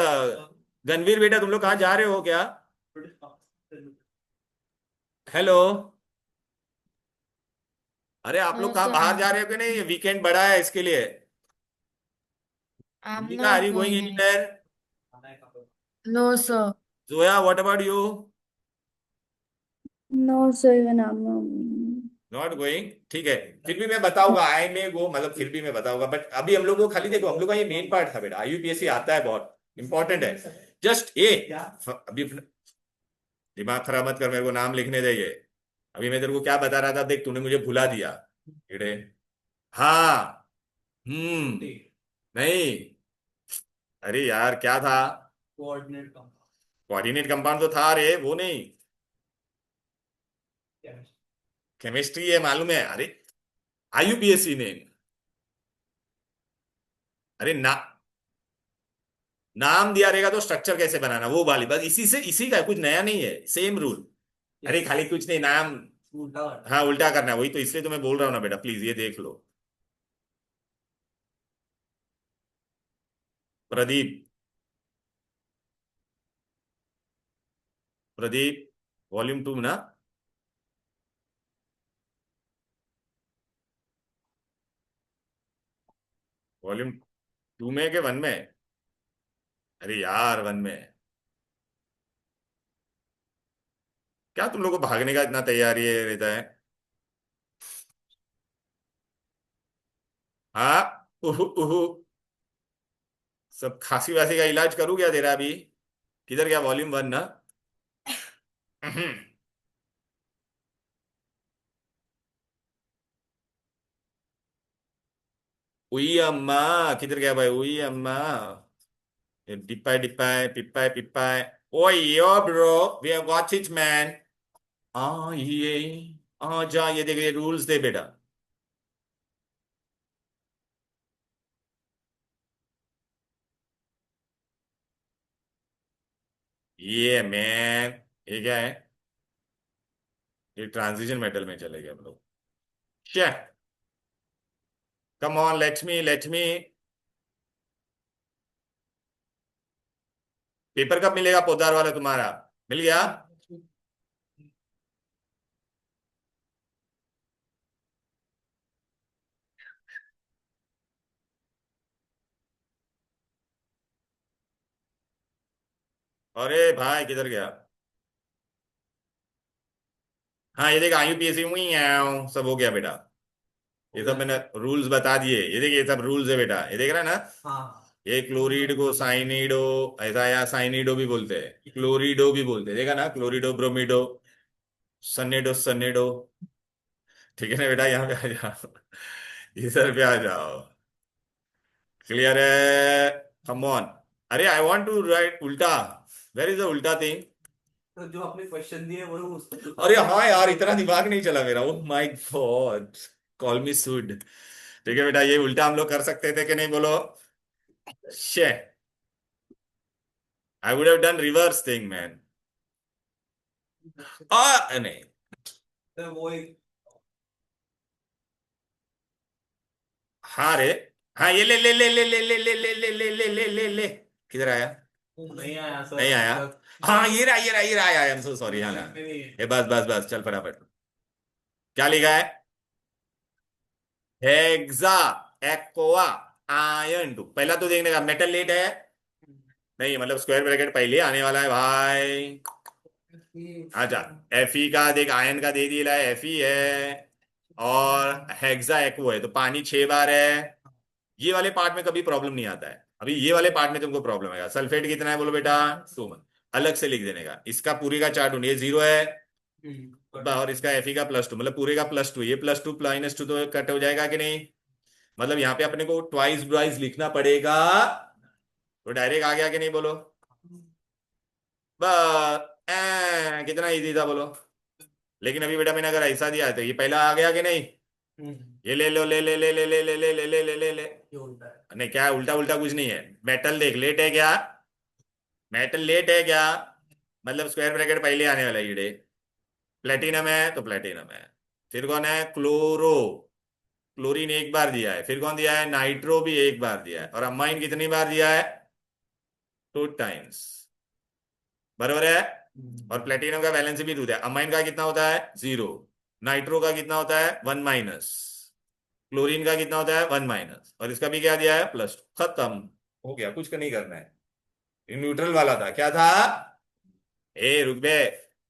गणवीर बेटा, तुम लोग कहाँ जा रहे हो क्या? हेलो, अरे आप लोग No, कहाँ sir, बाहर जा रहे हो कि नहीं? वीकेंड बड़ा है इसके लिए। I'm Mihika, are not you going going anywhere. Anywhere? No, sir. Zoya, what about you? No, sir, even I'm not. Not going, ठीक है। फिर भी मैं बताऊंगा, आई मे गो, मतलब फिर भी मैं बताऊंगा, बट अभी हम लोग को खाली देखो, हम लोग का ये मेन पार्ट था बेटा, IUPAC आता है, बहुत इंपॉर्टेंट है। जस्ट ये अभी दिमाग खराब मत कर, मेरे को नाम लिखने दे ये। अभी मैं तेरे को क्या बता रहा था, देख तूने मुझे भुला दिया। कीड़े, हाँ, नहीं, अरे यार क्या था? कोऑर्डिनेट कोऑर्डिनेट कंपाउंड तो था रे, वो नहीं, केमिस्ट्री है, मालूम है, अरे IUPAC ने, अरे ना, नाम दिया रहेगा तो स्ट्रक्चर कैसे बनाना, वो वाली बस, इसी से, इसी का है, कुछ नया नहीं है, सेम रूल। अरे खाली कुछ नहीं, नाम, हाँ उल्टा करना है, वही तो, इसलिए तो मैं बोल रहा हूँ ना बेटा, प्लीज ये देख लो। प्रदीप, प्रदीप, वॉल्यूम 2 ना? वॉल्यूम 2 में के 1 में? अरे यार 1 में। क्या तुम लोग को भागने का इतना तैयारी है रहता है? हाँ, उहु उहु, सब खांसी वासी का इलाज करूँ क्या तेरा अभी? किधर गया वॉल्यूम 1 ना? उई अम्मा, किधर गया भाई उई अम्मा? डिपाई डिपाई पिपाई पिपाई। ओए yo bro, we have got it man. ये आ जा, ये देख, ये रूल्स दे बेटा। ये मैन, ये क्या है? ये ट्रांजिशन मेटल में चले गए हम लोग। Come on, let me. Paper कब मिलेगा पोदार वाला तुम्हारा? मिल गया? अरे भाई किधर गया? हाँ ये देख, IUPAC हुई है, सब हो गया बेटा। ये सब मैंने रूल्स बता दिए, ये देख, ये सब रूल्स है बेटा, ये देख रहा है ना? हाँ ये क्लोरीड को साइनिडो, ऐसा, या साइनिडो भी बोलते हैं, क्लोरीडो भी बोलते हैं, देखा ना, क्लोरीडो, ब्रोमीडो, सनेडो, सनेडो। ठीक है ना बेटा, यहाँ पे आ जाओ, इधर पे आ जाओ। क्लियर है? Come on. अरे आई वांट टू राइट उल्टा, वेर इज द उल्टा थिंग? तो जो आपने क्वेश्चन दिए वो उसको अरे हाँ यार, इतना दिमाग नहीं चला मेरा। Oh my God, call me should. ठीक है बेटा, ये उल्टा हम लोग कर सकते थे कि नहीं, बोलो। शे, I would have done reverse thing man. नहीं। तो वो एक हाँ रे, हाँ ये ले ले ले ले ले ले ले ले ले ले ले ले ले ले, किधर आया? नहीं आया सर, नहीं आया। मतलब हाँ ये रहा, ये रहा, ये रहा, आई एम सो सॉरी। हाँ हाँ। इसमें नहीं है। ये बस बस बस, चल फटाफट। क्या लिखा है? Hexa aqua ion two. पहला तो देखने का, मेटल लेट है नहीं, मतलब स्क्वायर ब्रैकेट पहले आने वाला है भाई। अच्छा, Fe का देख, आयन का दे दिया है, Fe है। और हेक्सा एक्वो है, तो पानी 6 बार है। ये वाले पार्ट में कभी प्रॉब्लम नहीं आता है, अभी ये वाले पार्ट में तुमको प्रॉब्लम आएगा। सल्फेट कितना है बोलो बेटा? 2 अलग से लिख देने का। इसका पूरे का चार्ट ढूंढिए, 0 है। और इसका Fe का +2, मतलब पूरे का +2। ये +2 -2 तो कट हो जाएगा कि नहीं? मतलब यहाँ पे अपने को ट्वाइस ब्राइस लिखना पड़ेगा। तो डायरेक्ट आ गया कि नहीं, बोलो। बस कितना इजी था बोलो। लेकिन अभी बेटा मैंने अगर ऐसा दिया है तो ये पहला आ गया कि नहीं? ये ले लो, ले ले ले ले ले ले ले ले ले ले ले ले। ये उल्टा है। नहीं, क्या है? उल्टा उल्टा कुछ नहीं है। मेटल देख, लेट है क्या? मेटल लेट है क्या? मतलब स्क्वायर ब्रैकेट पहले आने वाला है ये। प्लेटिनम है तो प्लेटिनम है। फिर कौन है? क्लोरो। क्लोरीन एक बार दिया है। फिर कौन दिया है? नाइट्रो भी एक बार दिया है। और अमाइन कितनी बार दिया है? 2 टाइम्स। बरोबर है। और प्लेटिनम का वैलेंसी भी 2 है। अमाइन का कितना होता है? 0। नाइट्रो का कितना होता है? 1-। क्लोरीन का कितना होता है? 1-। और इसका भी क्या दिया है? +2। खत्म, हो गया, कुछ नहीं करना है। ये न्यूट्रल वाला था, क्या था? ए रुक बे,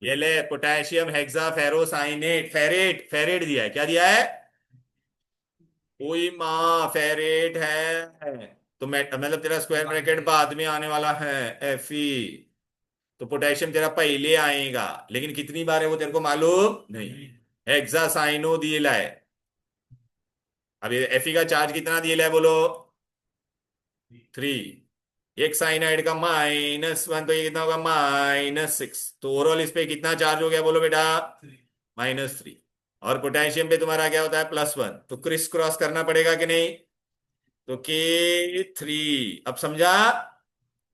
ये ले, पोटेशियम हेक्सा फेरोसाइनेट, फेरेट, फेरेट दिया है। क्या दिया है? कोई माँ, फेरेट है। तो मतलब तेरा स्क्वायर ब्रैकेट बाद में आने वाला है, Fe। तो पोटेशियम तेरा पहले आएगा, लेकिन कितनी बार है वो तेरे को मालूम नहीं। हेक्सासाइनो दिए है। अब ये Fe का चार्ज कितना दिए है बोलो? 3। एक साइनाइड का -1, तो ये कितना होगा? -6। तो ओवरऑल इस पे कितना चार्ज हो गया बोलो बेटा? -3। और पोटेशियम पे तुम्हारा क्या होता है? +1। तो क्रिस क्रॉस करना पड़ेगा कि नहीं? तो K3। अब समझा?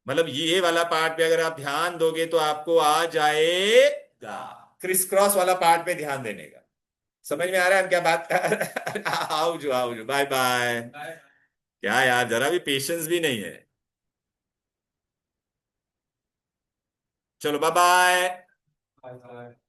मतलब ये वाला पार्ट पे अगर आप ध्यान दोगे तो आपको आ जाएगा। क्रिस क्रॉस वाला पार्ट पे ध्यान देने का। समझ में आ रहा है हम क्या बात कर? आओ जो, आओ जो, बाय बाय। क्या यार, जरा भी पेशेंस भी नहीं है। चलो बाय बाय। Bye bye.